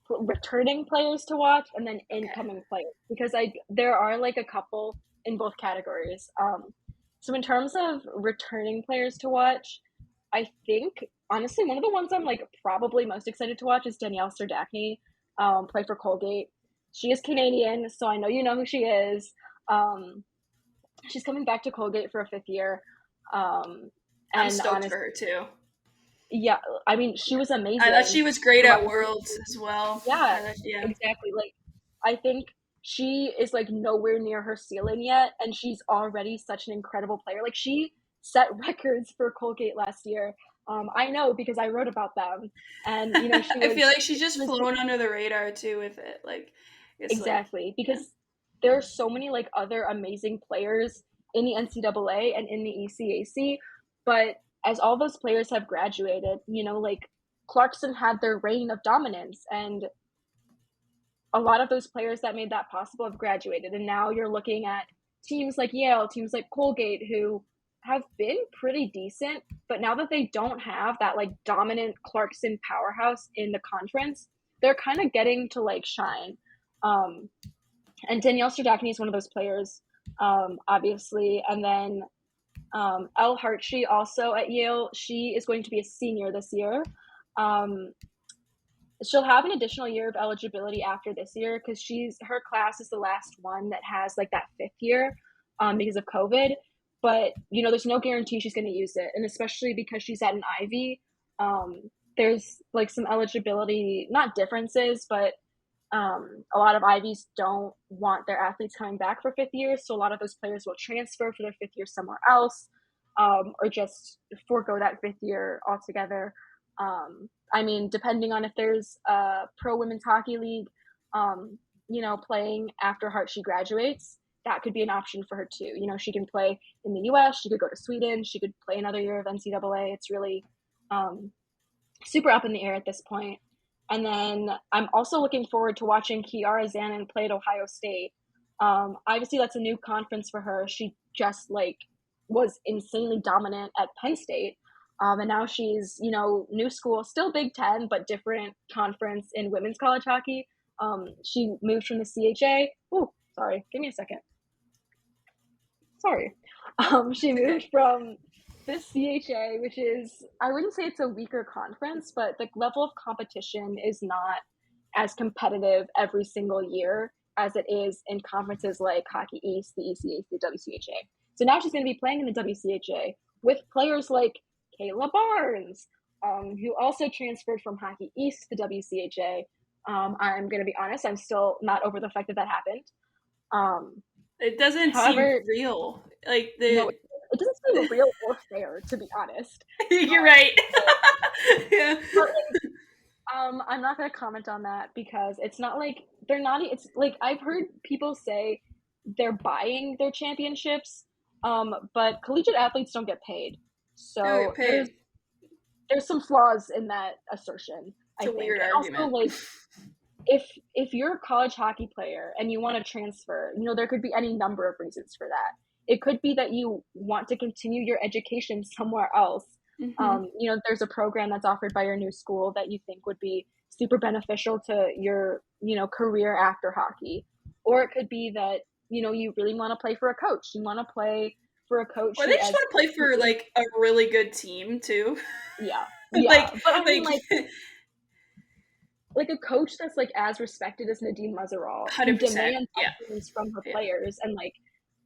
returning players to watch and then Okay. incoming players because I there are like a couple in both categories. So in terms of returning players to watch, I think honestly one of the ones I'm like probably most excited to watch is Danielle Serdachny, play for Colgate. She is Canadian, so I know you know who she is. Um, she's coming back to Colgate for a fifth year. Um, I'm and stoked honestly, for her too. yeah, I mean, she was I thought amazing she was great for at Varsity. Worlds as well. Yeah, I thought, yeah. exactly. Like, I think she is like nowhere near her ceiling yet, and she's already such an incredible player. Like, she set records for Colgate last year. I know because I wrote about them, and she I feel was like she's just flown under the radar too with it. Like it's like exactly yeah. because there are so many like other amazing players in the NCAA and in the ECAC, but as all those players have graduated, like Clarkson had their reign of dominance, and a lot of those players that made that possible have graduated. And now you're looking at teams like Yale, teams like Colgate, who have been pretty decent, but now that they don't have that like dominant Clarkson powerhouse in the conference, they're kind of getting to like shine. Um, and Danielle Serdachny is one of those players, obviously. And then Elle Hartshee, also at Yale, she is going to be a senior this year. Um, she'll have an additional year of eligibility after this year because her class is the last one that has like that fifth year because of COVID. But there's no guarantee she's going to use it, and especially because she's at an Ivy, there's like some eligibility not differences, but a lot of Ivies don't want their athletes coming back for fifth years, so a lot of those players will transfer for their fifth year somewhere else, or just forego that fifth year altogether. I mean, depending on if there's a pro women's hockey league, playing after she graduates, that could be an option for her too. She can play in the U.S., she could go to Sweden, she could play another year of NCAA. It's really um, super up in the air at this point. And then I'm also looking forward to watching Kiara Zanin play at Ohio State. Obviously, that's a new conference for her. She just like was insanely dominant at Penn State. And now she's, new school, still Big Ten, but different conference in women's college hockey. She moved from the CHA. Oh, sorry. Give me a second. Sorry. She It's moved okay. from the CHA, which is, I wouldn't say it's a weaker conference, but the level of competition is not as competitive every single year as it is in conferences like Hockey East, the ECAC, the WCHA. So now she's going to be playing in the WCHA with players like Kayla Barnes, who also transferred from Hockey East to the WCHA. I'm going to be honest, I'm still not over the fact that that happened. Um, It doesn't seem However, real. Like no, the it doesn't seem real or fair, to be honest. you're right. But, Yeah. but I'm not gonna comment on that because it's not like they're not. It's like I've heard people say they're buying their championships, but collegiate athletes don't get paid. Don't get So there's paid. there's some flaws in that assertion, It's I a think. weird And also, argument. like if you're a college hockey player and you want to transfer, there could be any number of reasons for that. It could be that you want to continue your education somewhere else. Hmm. There's a program that's offered by your new school that you think would be super beneficial to your, career after hockey. Or it could be that, you really want to play for a coach. You want to play for a coach Or they who just has want to play for really, like a really good team too. yeah, yeah. like But I mean, like like a coach that's like as respected as Nadine Mazeral, who 100%. demands Yeah. excellence from her Yeah. players, and like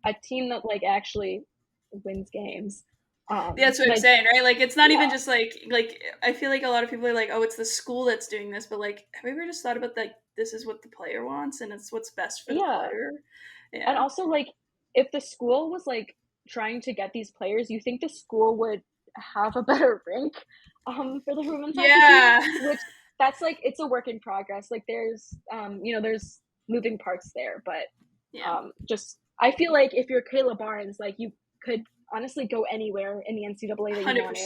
a team that like actually wins games. That's what I'm Like saying, right? Like it's not yeah, even just like I feel like a lot of people are like, "Oh, it's the school that's doing this," but like have you ever just thought about like this is what the player wants and it's what's best for the Yeah. player. And Yeah. also, like, if the school was like trying to get these players, you think the school would have a better rink for the women's hockey team, Yeah. which that's like it's a work in progress. Like there's there's moving parts there, but Yeah. just I feel like if you're Kayla Barnes, like you could honestly go anywhere in the NCAA that you wanted.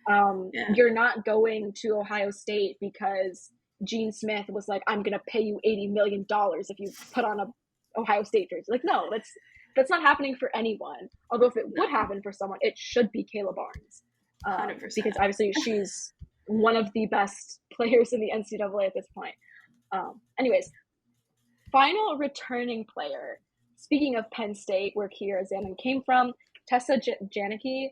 100%. Yeah. You're not going to Ohio State because Gene Smith was like, "I'm gonna pay you $80 million if you put on a Ohio State jersey." Like, no, that's not happening for anyone. Although if it would No. happen for someone, it should be Kayla Barnes, because 100%. obviously she's one of the best players in the NCAA at this point. Anyways, final returning player. Speaking of Penn State, where Kiera Zanin came from, Tessa Janicki.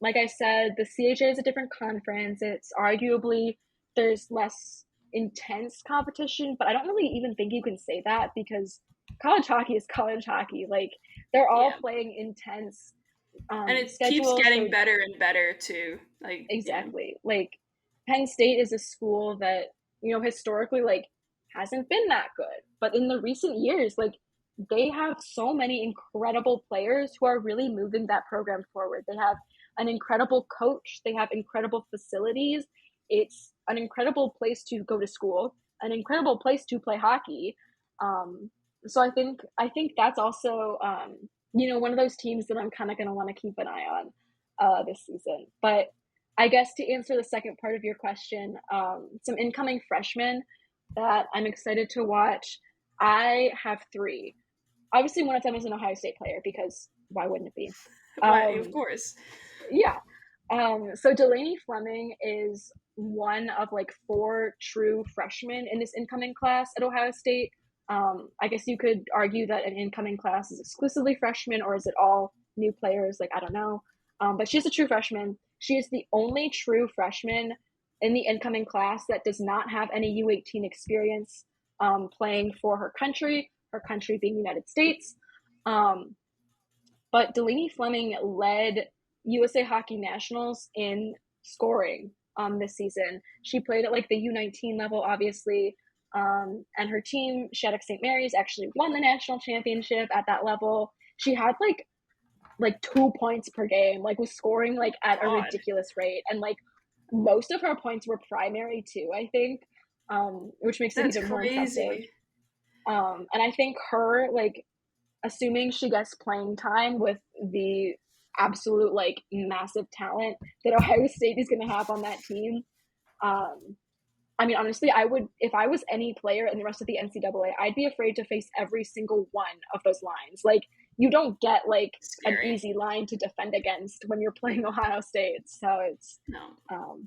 Like I said, the CHA is a different conference. It's arguably there's less intense competition, but I don't really even think you can say that because college hockey is college hockey. Like they're all Yeah. playing intense And it keeps schedules. getting So better and better too. Like, yeah. exactly. Like Penn State is a school that, historically like hasn't been that good. But in the recent years, like they have so many incredible players who are really moving that program forward. They have an incredible coach, they have incredible facilities. It's an incredible place to go to school, an incredible place to play hockey. So I think that's also one of those teams that I'm kind of going to want to keep an eye on this season. But I guess to answer the second part of your question, some incoming freshmen that I'm excited to watch. I have three. Obviously, one of them is an Ohio State player because why wouldn't it be? Why, of Um, course. yeah. So Delaney Fleming is one of like four true freshmen in this incoming class at Ohio State. I guess you could argue that an incoming class is exclusively freshmen, or is it all new players? Like, I don't know. But she's a true freshman. She is the only true freshman in the incoming class that does not have any U18 experience playing for her country being the United States. Um, but Delaney Fleming led USA Hockey Nationals in scoring this season. She played at like the U19 level, obviously. And her team, Shattuck St. Mary's, actually won the national championship at that level. She had like 2 points per game, like was scoring like at a God. ridiculous rate. And like most of her points were primary too, I think, which makes it That's even more impressive. crazy. And I think her like assuming she gets playing time with the absolute like massive talent that Ohio State is going to have on that team. Um, I mean, honestly, I would if I was any player in the rest of the NCAA, I'd be afraid to face every single one of those lines. Like, you don't get like an Scary. easy line to defend against when you're playing Ohio State. So it's, No.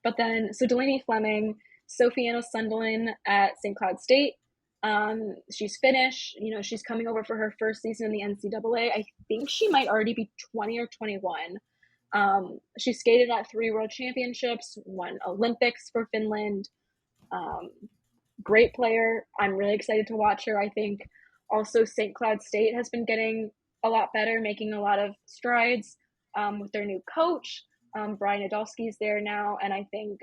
but then so Delaney Fleming, Sophiana Sunderland at St. Cloud State. She's Finnish. She's coming over for her first season in the NCAA. I think she might already be 20 or 21. She skated at 3 world championships, won Olympics for Finland. Um, Great player. I'm really excited to watch her. I think also St. Cloud State has been getting a lot better, making a lot of strides with their new coach. Brian Adolski is there now, and I think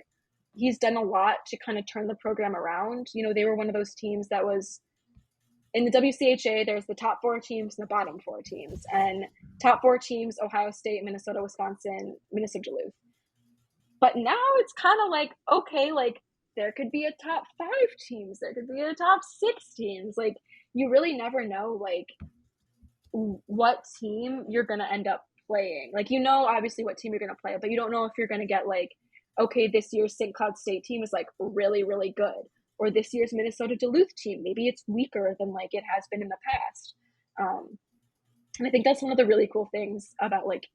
he's done a lot to kind of turn the program around. They were one of those teams that was in the WCHA. There's the top 4 teams and the bottom 4 teams, and top 4 teams: Ohio State, Minnesota, Wisconsin, Minnesota, Duluth. But now it's kind of like, okay, like there could be a top 5 teams, there could be a top 6 teams. Like you really never know like what team you're gonna end up playing. Like obviously what team you're gonna play, but you don't know if you're gonna get like, okay, this year's St. Cloud State team is like really, really good. Or this year's Minnesota Duluth team, maybe it's weaker than like it has been in the past. And I think that's one of the really cool things about like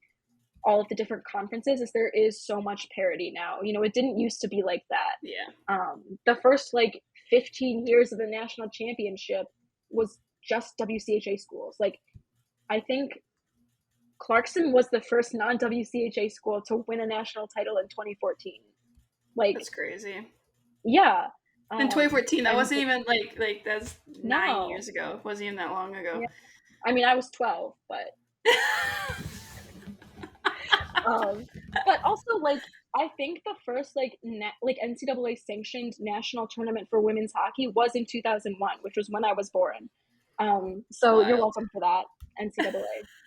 all of the different conferences is there is so much parity now. It didn't used to be like that. Yeah. The first like 15 years of the national championship was just WCHA schools. Like I think Clarkson was the first non-WCHA school to win a national title in 2014. Like, That's crazy. yeah. In 2014, that And wasn't even like that's 9 years no, ago. It wasn't even that long ago. yeah. I mean, I was 12, but um, but but also like I think the first like NCAA sanctioned national tournament for women's hockey was in 2001, which was when I was born. So you're Wild. welcome for that, NCAA.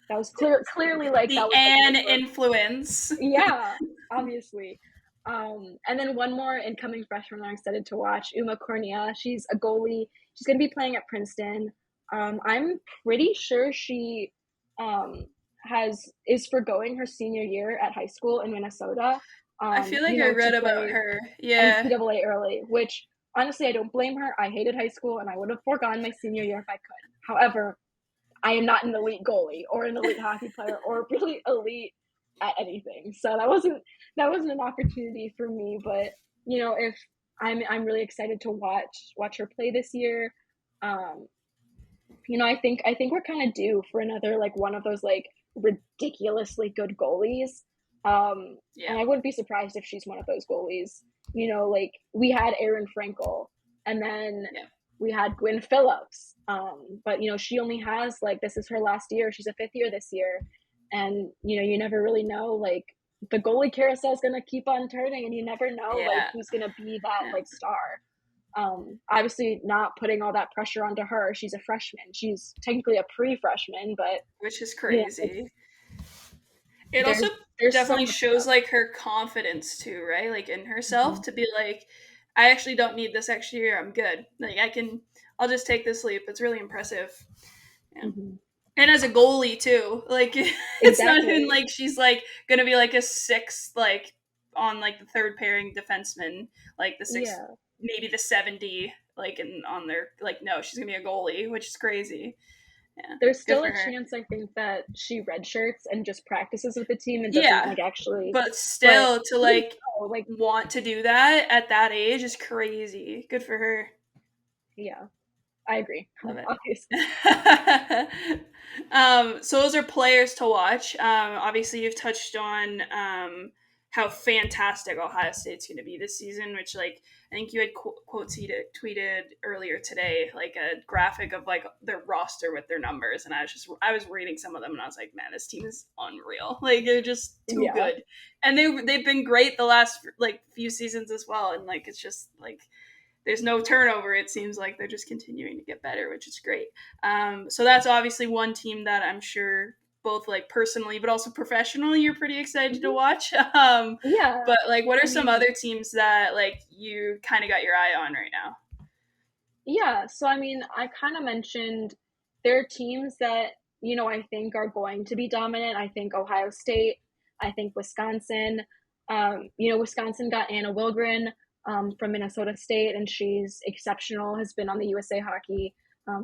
That was clearly like that The was like my Anne first. influence. Yeah, obviously. And then one more incoming freshman I'm excited to watch, Uma Cornea. She's a goalie. She's going to be playing at Princeton. I'm pretty sure she um, is forgoing her senior year at high school in Minnesota. I feel like I To read about play her. Yeah. NCAA early, which honestly I don't blame her. I hated high school and I would have foregone my senior year if I could. However, I am not an elite goalie or an elite hockey player or really elite at anything. So that wasn't an opportunity for me. But if I'm really excited to watch her play this year. Um, I think we're kind of due for another like one of those like ridiculously good goalies. Yeah. And I wouldn't be surprised if she's one of those goalies. Like we had Erin Frankel, and then Yeah. we had Gwyn Phillips. But she only has like this is her last year. She's a fifth year this year, and you never really know like the goalie carousel is gonna keep on turning, and you never know like Yeah. who's gonna be that Yeah. like star. Obviously not putting all that pressure onto her. She's a freshman. She's technically a pre-freshman, but Which is it's crazy. It also there's so definitely much shows stuff. like her confidence too, right? Like in herself Mm-hmm. to be like, I actually don't need this extra year. I'm good. Like I'll just take this leap. It's really impressive. Yeah. Mm-hmm. And as a goalie too, like it's not even Exactly. like she's like gonna be like a sixth, like on like the third pairing defenseman, like the sixth, Yeah. maybe the 70, like in on their like no, she's gonna be a goalie, which is crazy. Yeah, There's good still for a her. chance I think that she redshirts and just practices with the team and doesn't Yeah, like actually. but But still to even like so, like want to do that at that age is crazy. Good for her. yeah, I agree. Love it. Obviously. So those are players to watch. Obviously, you've touched on how fantastic Ohio State's going to be this season, which like I think you had tweeted earlier today, like a graphic of like their roster with their numbers, and I was reading some of them, and I was like, man, this team is unreal. Like they're just too Yeah. good, and they've been great the last like few seasons as well, and like it's just like there's no turnover. It seems like they're just continuing to get better, which is great. So that's obviously one team that I'm sure both like personally, but also professionally, you're pretty excited to Mhm. watch. Yeah. But like, what are I some mean, other teams that like you kind of got your eye on right now? yeah. So I mean, I kind of mentioned there are teams that I think are going to be dominant. I think Ohio State. I think Wisconsin. Wisconsin got Anna Wilgren from Minnesota State, and she's exceptional. Has been on the USA Hockey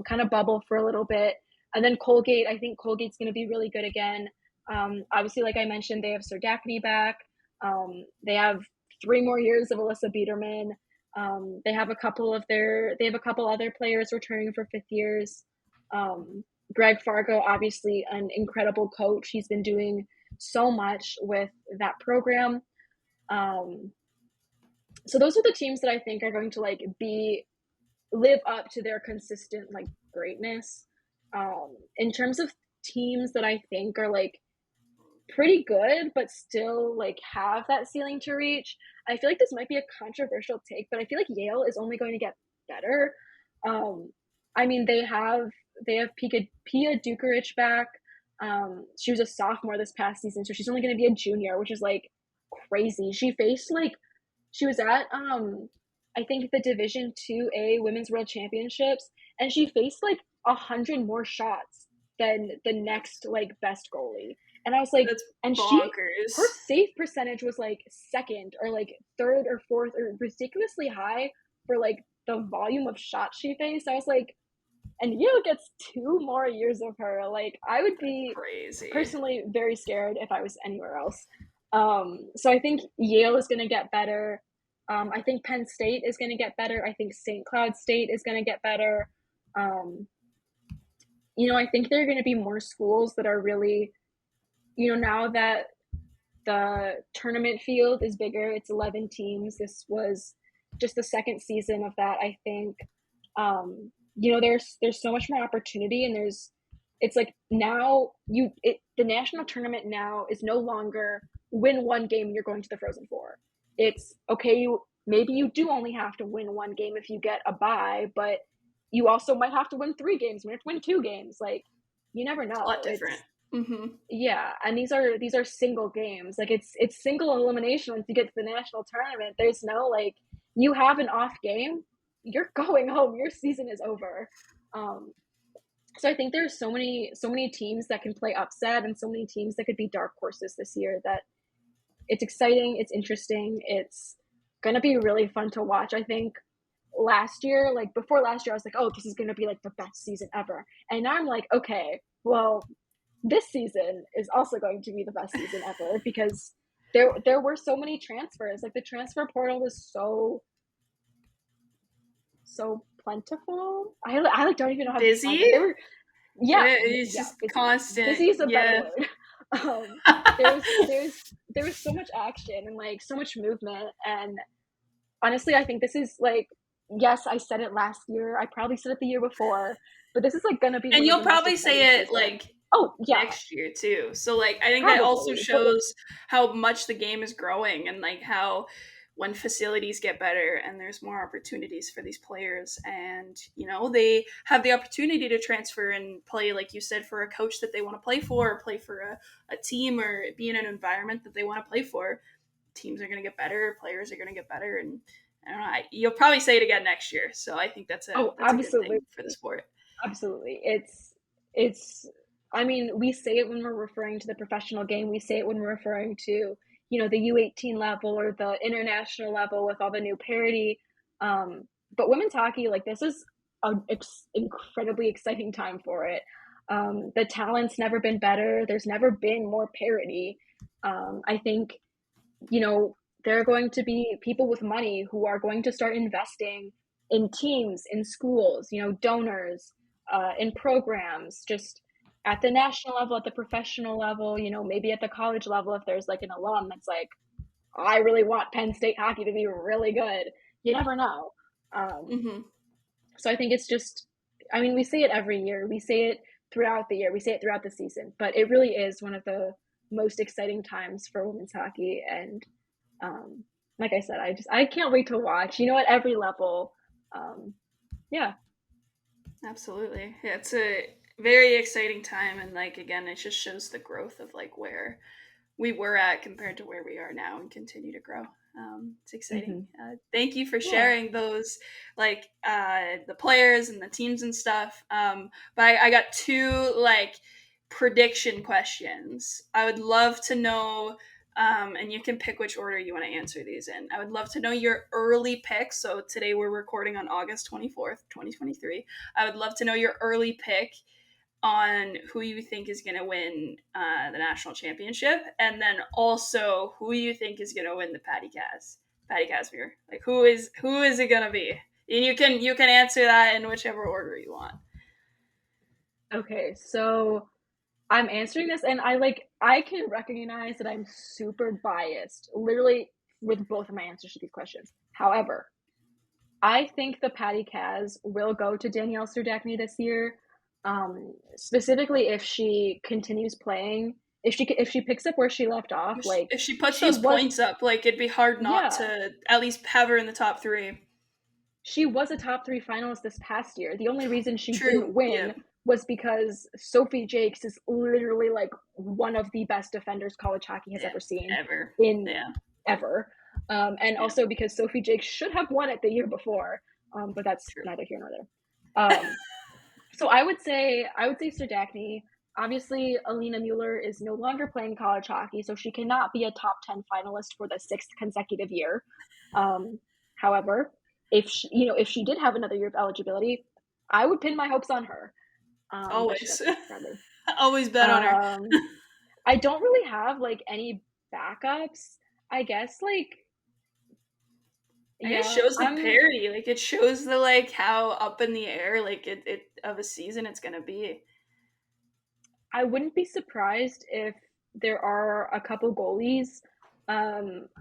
kind of bubble for a little bit, and then Colgate. I think Colgate's going to be really good again. Obviously, like I mentioned, they have Sir Dackney back. They have 3 more years of Alyssa Biederman. They have a couple other players returning for fifth years. Greg Fargo, obviously an incredible coach. He's been doing so much with that program. Um, so those are the teams that I think are going to like be live up to their consistent like greatness. In terms of teams that I think are like pretty good, but still like have that ceiling to reach. I feel like this might be a controversial take, but I feel like Yale is only going to get better. Um, I mean, they have Pia Dukarich back. She was a sophomore this past season, so she's only going to be a junior, which is like crazy. She was at I think the Division 2A Women's World Championships, and she faced like 100 more shots than the next like best goalie. And I was like, That's and her bonkers. save percentage was like second or like third or fourth or ridiculously high for like the volume of shots she faced. I was like, and Yale gets 2 more years of her. Like, I would be Crazy. personally very scared if I was anywhere else. So I think Yale is going to get better. I think Penn State is going to get better. I think St. Cloud State is going to get better. Um, I think there are going to be more schools that are really, now that the tournament field is bigger, it's 11 teams. This was just the second season of that, I think. There's so much more opportunity, and it's like now the national tournament now is no longer win one game and you're going to the Frozen Four. It's okay, maybe you do only have to win one game if you get a bye, but you also might have to win 3 games, you have to win 2 games. Like, you never It's a lot know. different. Hmm. Yeah, and these are single games. Like, it's single elimination once you get to the national tournament. There's no, like, you have an off game, you're going home. Your season is over. Um, so I think there's so many teams that can play upset and so many teams that could be dark horses this year that it's exciting, it's interesting, it's gonna be really fun to watch. I think last year, like before last year, I was like, oh, this is gonna be like the best season ever. And now I'm like, okay, well, this season is also going to be the best season ever because there were so many transfers. Like, the transfer portal was so plentiful. I like don't even know how to describe Busy. it. They were, yeah, It's yeah, just busy. constant. Busy is a better Yeah. word. Um, there was so much action and like so much movement, and honestly, I think this is like, yes, I said it last year. I probably said it the year before, but this is like gonna be And one of you'll the most probably exciting say it seasons. like Oh yeah, next year too. So like I think that also probably, but shows how much the game is growing and like how when facilities get better and there's more opportunities for these players and they have the opportunity to transfer and play like you said for a coach that they want to play for or play for a team or be in an environment that they want to play for, teams are going to get better, players are going to get better, and I don't know, you'll probably say it again next year. So I think oh, that's a good absolutely, thing for the sport. absolutely. It's. I mean, we say it when we're referring to the professional game. We say it when we're referring to the U18 level or the international level with all the new parity. Um, but women's hockey, like, this is an incredibly exciting time for it. The talent's never been better. There's never been more parity. I think you know, there are going to be people with money who are going to start investing in teams, in schools, donors, in programs, just at the national level, at the professional level, maybe at the college level, if there's like an alum that's like, I really want Penn State hockey to be really good. You never know. Um, Hmm. so I think it's just, I mean, we say it every year. We say it throughout the year. We say it throughout the season. But it really is one of the most exciting times for women's hockey. And um, like I said, I can't wait to watch. At every level. Um, yeah. Absolutely. Yeah, it's a very exciting time and like again, it just shows the growth of like where we were at compared to where we are now and continue to grow. It's exciting. Hmm. Thank you for Yeah. sharing those, like the players and the teams and stuff. But I got two like prediction questions. I would love to know, and you can pick which order you want to answer these in. I would love to know your early pick. So today we're recording on August 24th, 2023. I would love to know your early pick on who you think is going to win the national championship, and then also who you think is going to win the Patty Casimir. Like who is it going to be? And you can answer that in whichever order you want. Okay. So I'm answering this, and I can recognize that I'm super biased, literally, with both of my answers to these questions. However, I think the Patty Kaz will go to Danielle Serdachny this year. Specifically, if she continues playing, if she picks up where she left off, like, If she puts she those was, points up, like it'd be hard not yeah, to at least have her in the top three. she was a top three finalist this past year. The only reason she True. didn't Yeah. win was because Sophie Jakes is literally like one of the best defenders college hockey has Yeah. ever seen Ever. in Yeah. ever. And Yeah. also because Sophie Jakes should have won it the year before, but that's True. neither here nor there. So I would say Serdachny. Obviously, Alina Mueller is no longer playing college hockey, so she cannot be a top 10 finalist for the sixth consecutive year. Um, However, if she did have another year of eligibility, I would pin my hopes on her. But she Always. doesn't, sadly. Always bet on her. Um, I don't really have like any backups. I guess, like, And it yeah, shows the parity. Like it shows the like how up in the air like it of a season it's gonna be. I wouldn't be surprised if there are a couple goalies.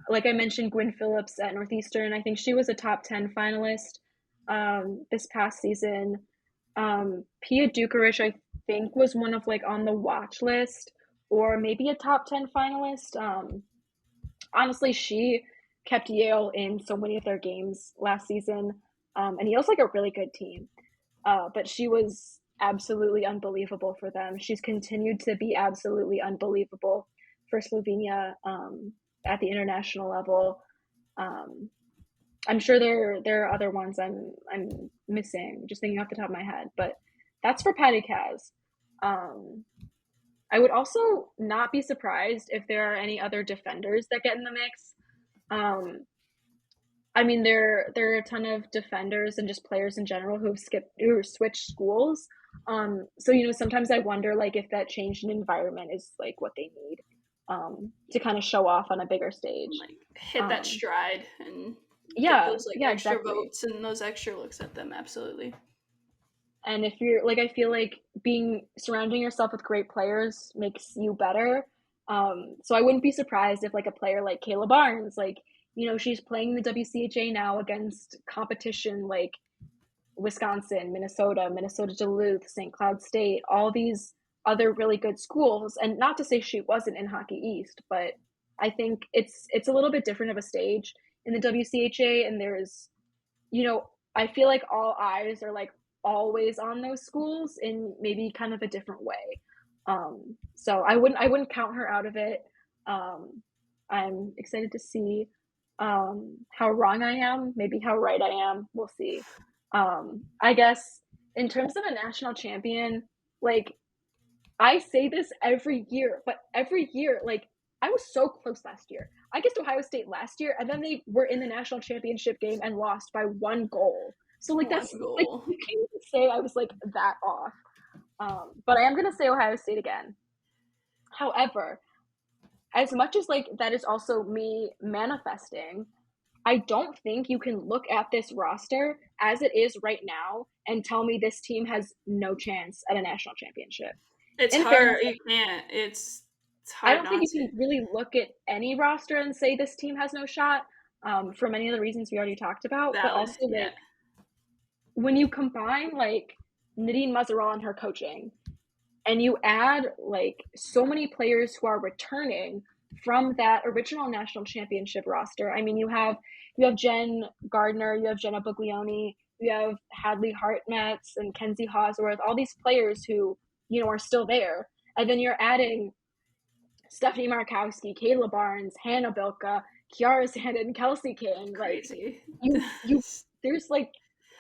Like I mentioned, Gwyn Phillips at Northeastern. I think she was a top 10 finalist this past season. Pia Dukarich, I think, was one of like on the watch list or maybe a top 10 finalist. honestly, she kept Yale in so many of their games last season. And Yale's like a really good team. But she was absolutely unbelievable for them. She's continued to be absolutely unbelievable for Slovenia at the international level. Um, I'm sure there are other ones I'm missing, just thinking off the top of my head, but that's for Patty Kaz. Um, I would also not be surprised if there are any other defenders that get in the mix. Um, I mean, there are a ton of defenders and just players in general who switched schools. So sometimes I wonder like if that change in environment is like what they need to kind of show off on a bigger stage. Like hit that Um, stride and get yeah, those like yeah, extra exactly. votes and those extra looks at them. Absolutely. And if you're like, I feel like being surrounding yourself with great players makes you better. So I wouldn't be surprised if like a player like Kayla Barnes, like, she's playing the WCHA now against competition like Wisconsin, Minnesota Duluth, St. Cloud State, all these other really good schools. And not to say she wasn't in Hockey East, but I think it's a little bit different of a stage in the WCHA, and I feel like all eyes are like always on those schools in maybe kind of a different way. So I wouldn't count her out of it. Um, I'm excited to see how wrong I am, maybe how right I am. We'll see. I guess in terms of a national champion, like I say this every year, but every year, like I was so close last year. I guessed Ohio State last year, and then they were in the national championship game and lost by 1 goal. So like One that's like goal. you can't even say I was like that off. But I am gonna say Ohio State again. However, as much as like that is also me manifesting, I don't think you can look at this roster as it is right now and tell me this team has no chance at a national championship. It's In fairness, hard. You can't. It's I hard don't think not you to. can really look at any roster and say this team has no shot for many of the reasons we already talked about. But Valid. also, Yeah. like, when you combine, like, Nadine Mazeral and her coaching, and you add, like, so many players who are returning from that original national championship roster. I mean, you have Jen Gardner, you have Jenna Buglioni, you have Hadley Hartmetz and Kenzie Hosworth, all these players who, are still there. And then you're adding Stephanie Markowski, Kayla Barnes, Hannah Bilka, Kiara Sandin, Kelsey King. Like Crazy. you there's like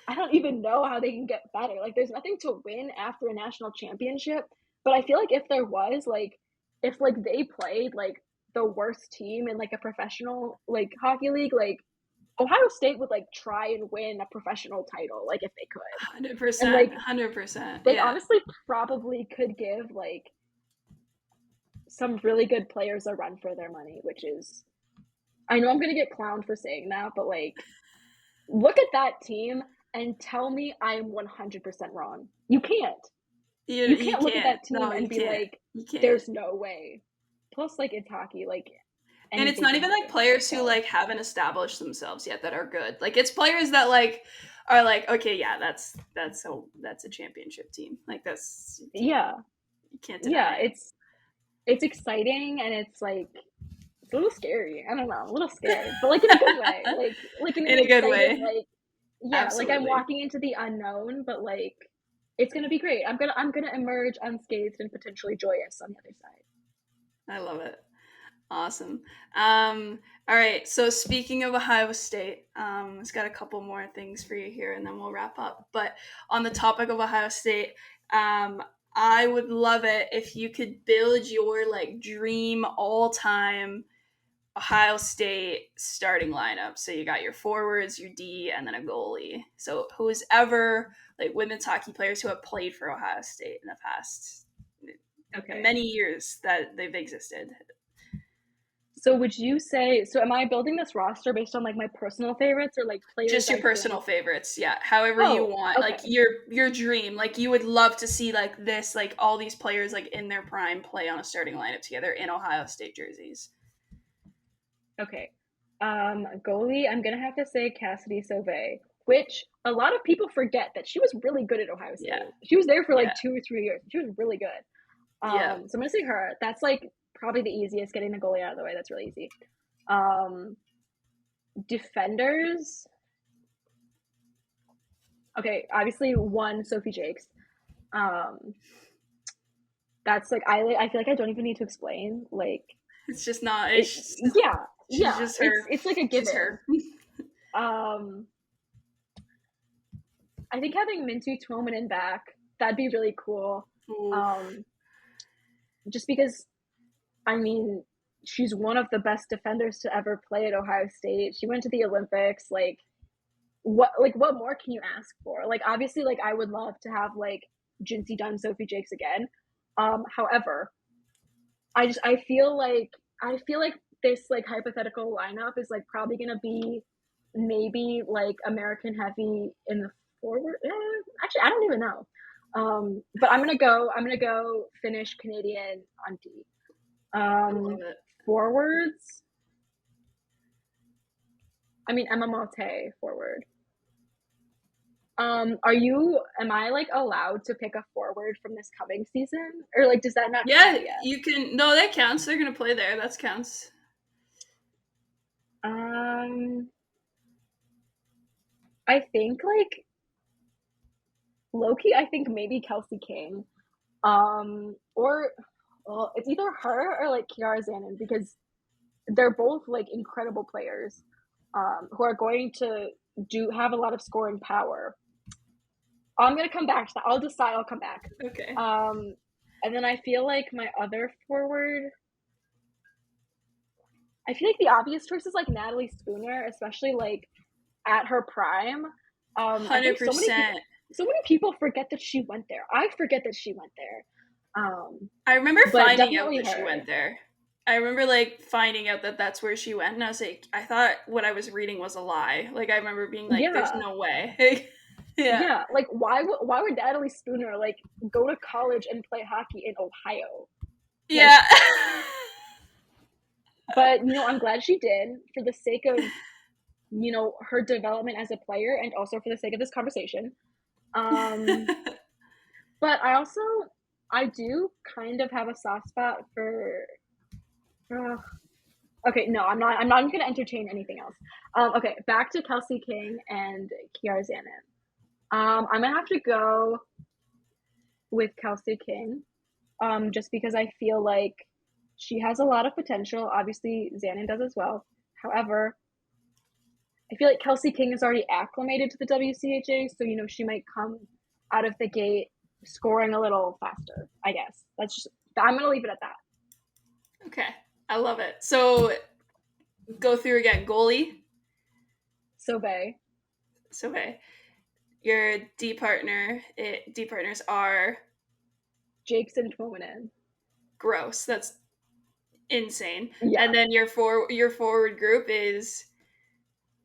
I don't even know how they can get better. Like there's nothing to win after a national championship. But I feel like if there was, like if like they played like the worst team in like a professional like hockey league, like Ohio State would like try and win a professional title, like if they could. Hundred And percent. like 100%. they Yeah. honestly probably could give like some really good players a run for their money, which is I know I'm gonna get clowned for saying that, but like look at that team and tell me I'm 100% wrong. You can't. You You can't look at can't. that team No, and you be can't. like, You can't. there's no way. Plus, like it's hockey, like And it's anything not can even like happen. players who So like haven't established themselves yet that are good. Like it's players that like are like, okay, yeah, that's a championship team. Like that's yeah, you can't deny yeah, it. it's exciting and it's like it's a little scary. I don't know, a little scared, but like in a good way. Like in an In a good excited way. like yeah, like I'm Absolutely. walking into the unknown, but like it's gonna be great. I'm gonna emerge unscathed and potentially joyous on the other side. I love it. Awesome. All right. So speaking of Ohio State, it's got a couple more things for you here, and then we'll wrap up. But on the topic of Ohio State, um, I would love it if you could build your like dream all time Ohio State starting lineup. So you got your forwards, your D, and then a goalie. So who's ever like women's hockey players who have played for Ohio State in the past Okay. many years that they've existed. So would you say so am I building this roster based on like my personal favorites or like players Just your I think personal favorites, yeah, however you oh, want, like okay. your dream, like you would love to see like this, like all these players like in their prime play on a starting lineup together in Ohio State jerseys. Okay. Goalie, I'm gonna have to say Cassidy Sauvé, which a lot of people forget that she was really good at Ohio Yeah, State. She was there for yeah, like 2 or 3 years. She was really good. yeah. So I'm gonna say her. That's like probably the easiest, getting the goalie out of the way. That's really easy. Um, Defenders. Okay, obviously one Sophie Jakes. Um, that's like I feel like I don't even need to explain. Like It's just not. it, It's just, yeah, she's yeah. just her. It's like a She's given. her. Um, I think having Minty Tuomainen back, that'd be really cool. Ooh. Um, just because I mean she's one of the best defenders to ever play at Ohio State. She went to the Olympics. What more can you ask for? Like obviously like I would love to have like Jinsey Dunn, Sophie Jakes again. However, I feel like this like hypothetical lineup is like probably gonna be maybe like American heavy in the forward. Actually, I don't even know. But I'm gonna go finish Canadian on D. I love Um, it. Forwards. I mean Emma Malte forward. Am I like allowed to pick a forward from this coming season? Or like does that not count Yeah, yet? you can. No, that counts. They're gonna play there. That counts. Um I think like Loki, I think maybe Kelsey King. Or well, it's either her or like Kiara Zanin because they're both like incredible players, who are going to do have a lot of scoring power. I'm gonna come back to that. I'll decide. I'll come back. Okay. Um, and then I feel like my other forward. I feel like the obvious choice is like Natalie Spooner, especially like at her prime. I think Hundred percent. so many people forget that she went there. I forget that she went there. I remember But finding out definitely that she her. went there. I remember like finding out that that's where she went, and I was like, I thought what I was reading was a lie. Like I remember being like, "There's Yeah, no way." Yeah. yeah. Like why would Natalie Spooner like go to college and play hockey in Ohio? Like, Yeah. but I'm glad she did for the sake of her development as a player and also for the sake of this conversation. Um, but I do kind of have a soft spot for. Uh, okay, no, I'm not. I'm not going to entertain anything else. Okay, back to Kelsey King and Kiara Zanin. I'm gonna have to go with Kelsey King, just because I feel like she has a lot of potential. Obviously, Zanin does as well. However, I feel like Kelsey King is already acclimated to the WCHA, so she might come out of the gate scoring a little faster. I guess I'm gonna leave it at that. Okay. I love it. So go through again. Goalie. Sauvé, So okay. Your D partners are Jakeson Tuomainen. gross. That's insane. And Yeah, then your forward group is,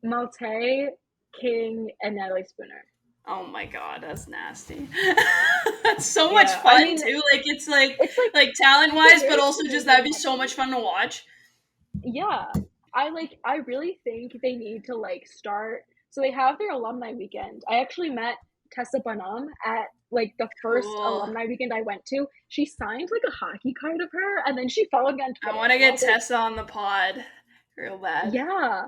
Malte, King, and Natalie Spooner. oh my god, that's nasty. That's so much Yeah, I fun mean, too. Like it's it's like like talent it's a wise, but very also just that'd Canadian be so much heavy. fun to watch. Yeah, I really think they need to like start. So they have their alumni weekend. I actually met Tessa Bonham at like the first Cool. alumni weekend I went to. She signed like a hockey card of her, and then she followed me on I Twitter, want to and I get was like, Tessa on the pod real bad. yeah,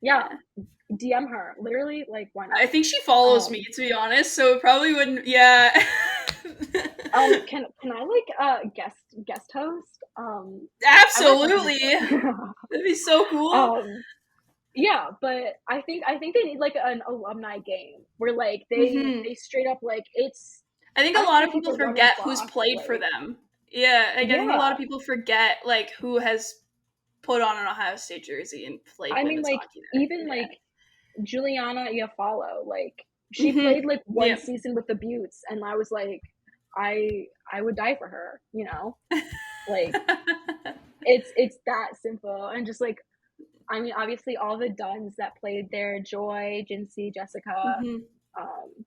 yeah, Yeah. DM her. Literally, like, why I not? think she follows me Um, to be honest, so it probably wouldn't. Yeah. can I like guest host? I might fucking do Absolutely. it. That'd be so cool. um, Yeah, but I think they need like an alumni game where like Hmm. they straight up like it's I think I a don't lot care of if it's people a run and forget who's clock, played for like them. Yeah, like I think a lot of yeah. people forget like who has put on an Ohio State jersey and played I mean women's like hockey even there. like Juliana Iafallo, like Yeah. she Hmm. played like one Yeah. season with the Buttes and I was like I would die for her. Like it's that simple and just like I mean obviously all the Duns that played there, Joy, Jinsey, Jessica, Hmm. um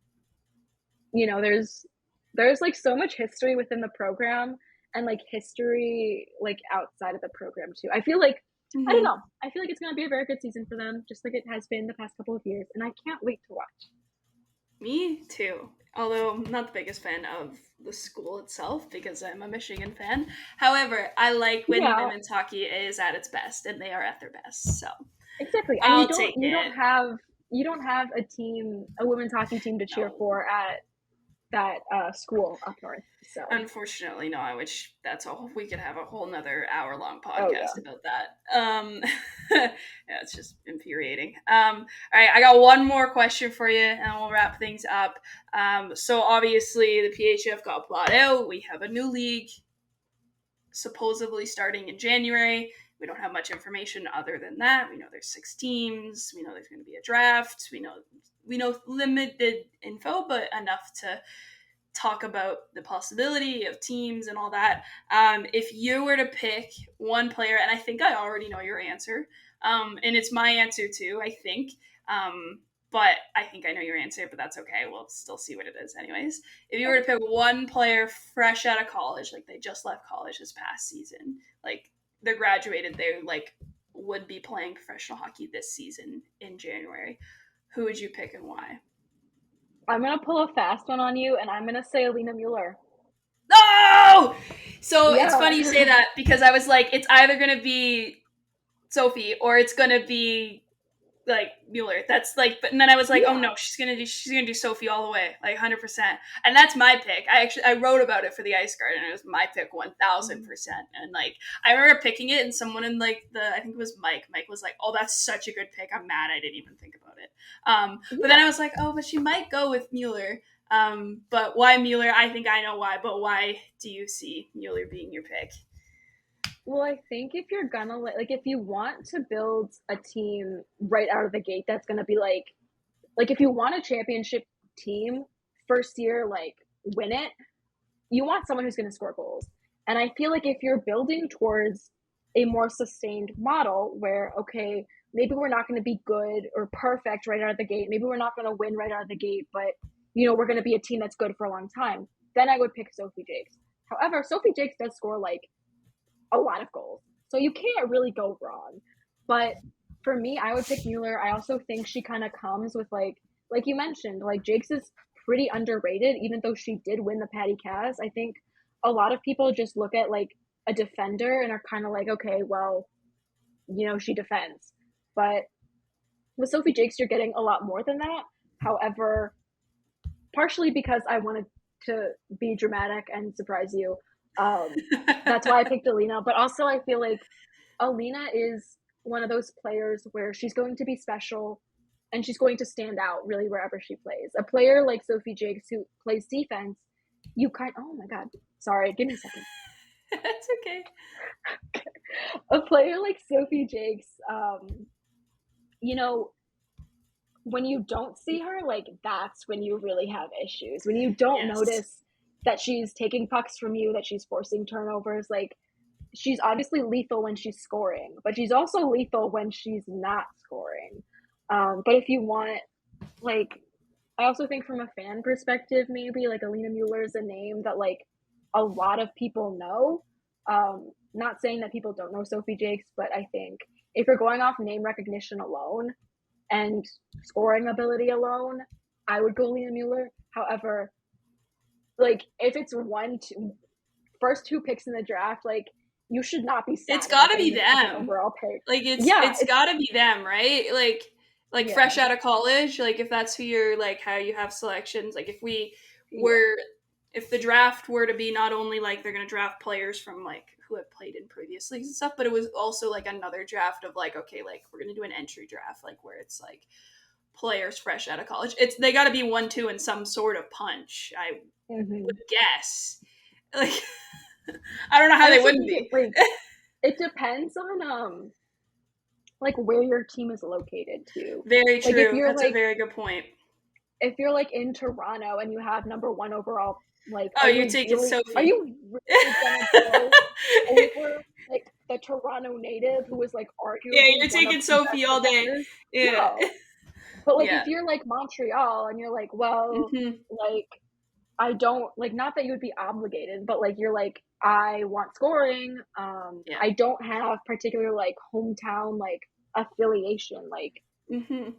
there's like so much history within the program and like history like outside of the program too. I don't Hmm. know. I feel like it's gonna be a very good season for them, just like it has been the past couple of years, and I can't wait to watch. Me too. Although I'm not the biggest fan of the school itself because I'm a Michigan fan. However, I like when Yeah, women's hockey is at its best and they are at their best. So exactly. And I'll take it. you don't have a women's hockey team to cheer No. for at that school up north. So, Unfortunately, no. Which that's all. We could have a whole nother hour-long oh yeah. podcast about that. Yeah, it's just infuriating. All right, I got one more question for you, and we'll wrap things up. So obviously the PHF got bought out. We have a new league supposedly starting in January. We don't have much information other than that. We know there's 6 teams. We know there's going to be a draft. We know limited info, but enough to talk about the possibility of teams and all that. If you were to pick one player, and I think I already know your answer, and it's my answer too, I think. But I think I know your answer, but that's okay. We'll still see what it is, anyways. If you were to pick one player fresh out of college, like they just left college this past season, like they're graduated, they like would be playing professional hockey this season in January, who would you pick and why? I'm gonna pull a fast one on you, and I'm gonna say Alina Mueller. No! So it's Yeah, funny you say that because I was like, it's either going to be Sophie or it's going to be like Mueller. That's like, but and then I was like, oh yeah. no, she's gonna do Sophie all the way, like 100%. And that's my pick. I wrote about it for the Ice Guard, and it was my pick 1,000%. And like I remember picking it, and someone in like I think it was Mike. Mike was like, oh, that's such a good pick. I'm mad I didn't even think about it. But then I Yeah. was like, oh, but she might go with Mueller. But why Mueller? I think I know why. But why do you see Mueller being your pick? Well, I think if you're gonna like if you want to build a team right out of the gate, that's gonna be like if you want a championship team first year, like win it, you want someone who's gonna score goals. And I feel like if you're building towards a more sustained model where, okay, maybe we're not gonna be good or perfect right out of the gate, maybe we're not gonna win right out of the gate, but we're gonna be a team that's good for a long time, then I would pick Sophie Jakes. However, Sophie Jakes does score like a lot of goals. So you can't really go wrong. But for me, I would pick Mueller. I also think she kind of comes with like you mentioned, like Jakes is pretty underrated, even though she did win the Patty Cas. I think a lot of people just look at like a defender and are kind of like, okay, well, she defends. But with Sophie Jakes, you're getting a lot more than that. However, partially because I wanted to be dramatic and surprise you. That's why I picked Alina. But also, I feel like Alina is one of those players where she's going to be special and she's going to stand out really wherever she plays. A player like Sophie Jakes who plays defense, oh my god, sorry, give me a second. That's okay. A player like Sophie Jakes, you know, when you don't see her, like that's when you really have issues. When you don't Yes. notice that she's taking pucks from you, that she's forcing turnovers, like she's obviously lethal when she's scoring, but she's also lethal when she's not scoring. But if you want, like, I also think from a fan perspective, maybe like Alina Mueller is a name that like a lot of people know. Not saying that people don't know Sophie Jakes, but I think if you're going off name recognition alone and scoring ability alone, I would go Alina Mueller. However, like if it's first two picks in the draft, like you should not be It's sad got about to getting be the second them. overall pick. Like it's Yeah, it's got to be them, right? Like yeah, fresh out of college, like if that's who you're like how you have selections, like if we yeah, were if the draft were to be not only like they're going to draft players from like who have played in previous leagues and stuff, but it was also like another draft of like okay, like we're going to do an entry draft like where it's like players fresh out of college. It's they got to be 1-2 in some sort of punch, I would hmm. guess. Like I don't know how I they also wouldn't think be. it depends on like where your team is located too. Very Like true. That's a very good point. if you're like in Toronto and you have number one overall, like Oh, you're taking are Sophie. you really gonna go over like the Toronto native who is like Yeah, arguably you're one of taking the best Sophie all day. defenders? Yeah. No. But like Yeah. if you're like Montreal and you're like, well, Hmm. like I don't like not that you would be obligated, but like you're like I want scoring. Yeah. I don't have particular like hometown like affiliation. Like Hmm.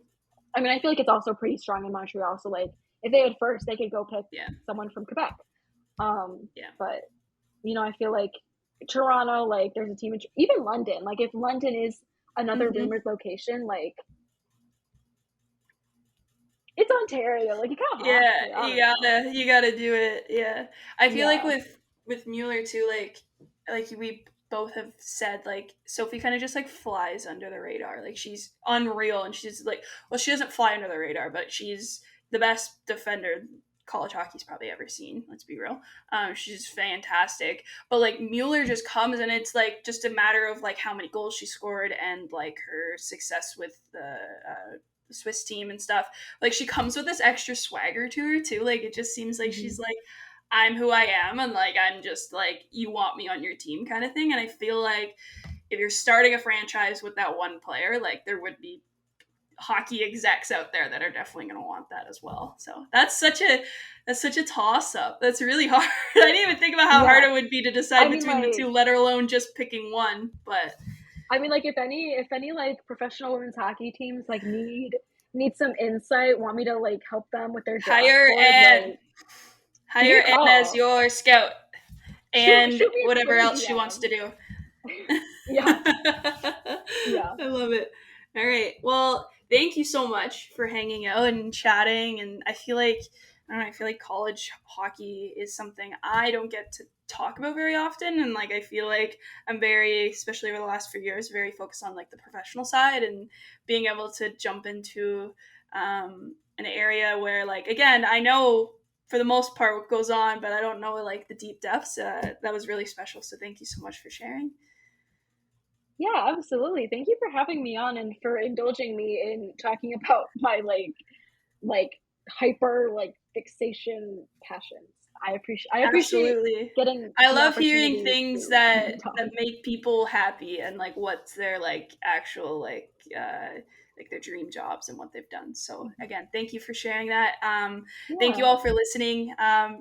I mean, I feel like it's also pretty strong in Montreal. So like if they had first, they could go pick Yeah. someone from Quebec. Yeah. But I feel like Toronto, like there's a team in even London. Like if London is another Mm-hmm. rumored location, like it's Ontario. Like you kind of have Yeah, to. I don't know. you gotta do it. Yeah, I feel like Yeah. with Mueller too, like we both have said, like Sophie kind of just like flies under the radar. Like she's unreal, and she's like, well, she doesn't fly under the radar, but she's the best defender college hockey's probably ever seen. Let's be real. She's fantastic. But like Mueller just comes, and it's like just a matter of like how many goals she scored and like her success with the Swiss team and stuff. Like she comes with this extra swagger to her too. Like it just seems like Mm-hmm. she's like, I'm who I am, and like I'm just like you want me on your team kind of thing. And I feel like if you're starting a franchise with that one player, like there would be hockey execs out there that are definitely going to want that as well. So that's such a toss up. That's really hard. I didn't even think about how hard Yeah. it would be to I decide mean, between the like, two, let alone just picking one. But like if any like professional women's hockey teams like need some insight, want me to like help them with their draft hire board, Anne, like give me hire a Anne as call. your scout and Shoot me a whatever Twitter else she wants DM. to do. Yeah. I Yeah. love it. All right. Well, thank you so much for hanging out and chatting. And I feel like, I don't know, I feel like college hockey is something I don't get to talk about very often. And like, I feel like I'm very, especially over the last few years, very focused on like the professional side and being able to jump into an area where, like, again, I know for the most part what goes on, but I don't know like the deep depths. That was really special. So thank you so much for sharing. Yeah, absolutely. Thank you for having me on and for indulging me in talking about my like hyper like fixation passions. I appreciate Absolutely. getting I the love hearing opportunity things to talk. that make people happy and like what's their like actual like their dream jobs and what they've done. So again, thank you for sharing that. Thank you Yeah. all for listening.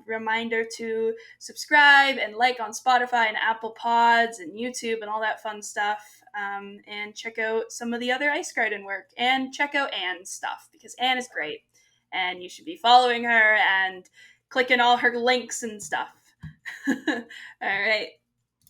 Reminder to subscribe and like on Spotify and Apple Pods and YouTube and all that fun stuff. And check out some of the other Ice Garden work and check out Anne's stuff because Anne is great and you should be following her and clicking all her links and stuff. All right.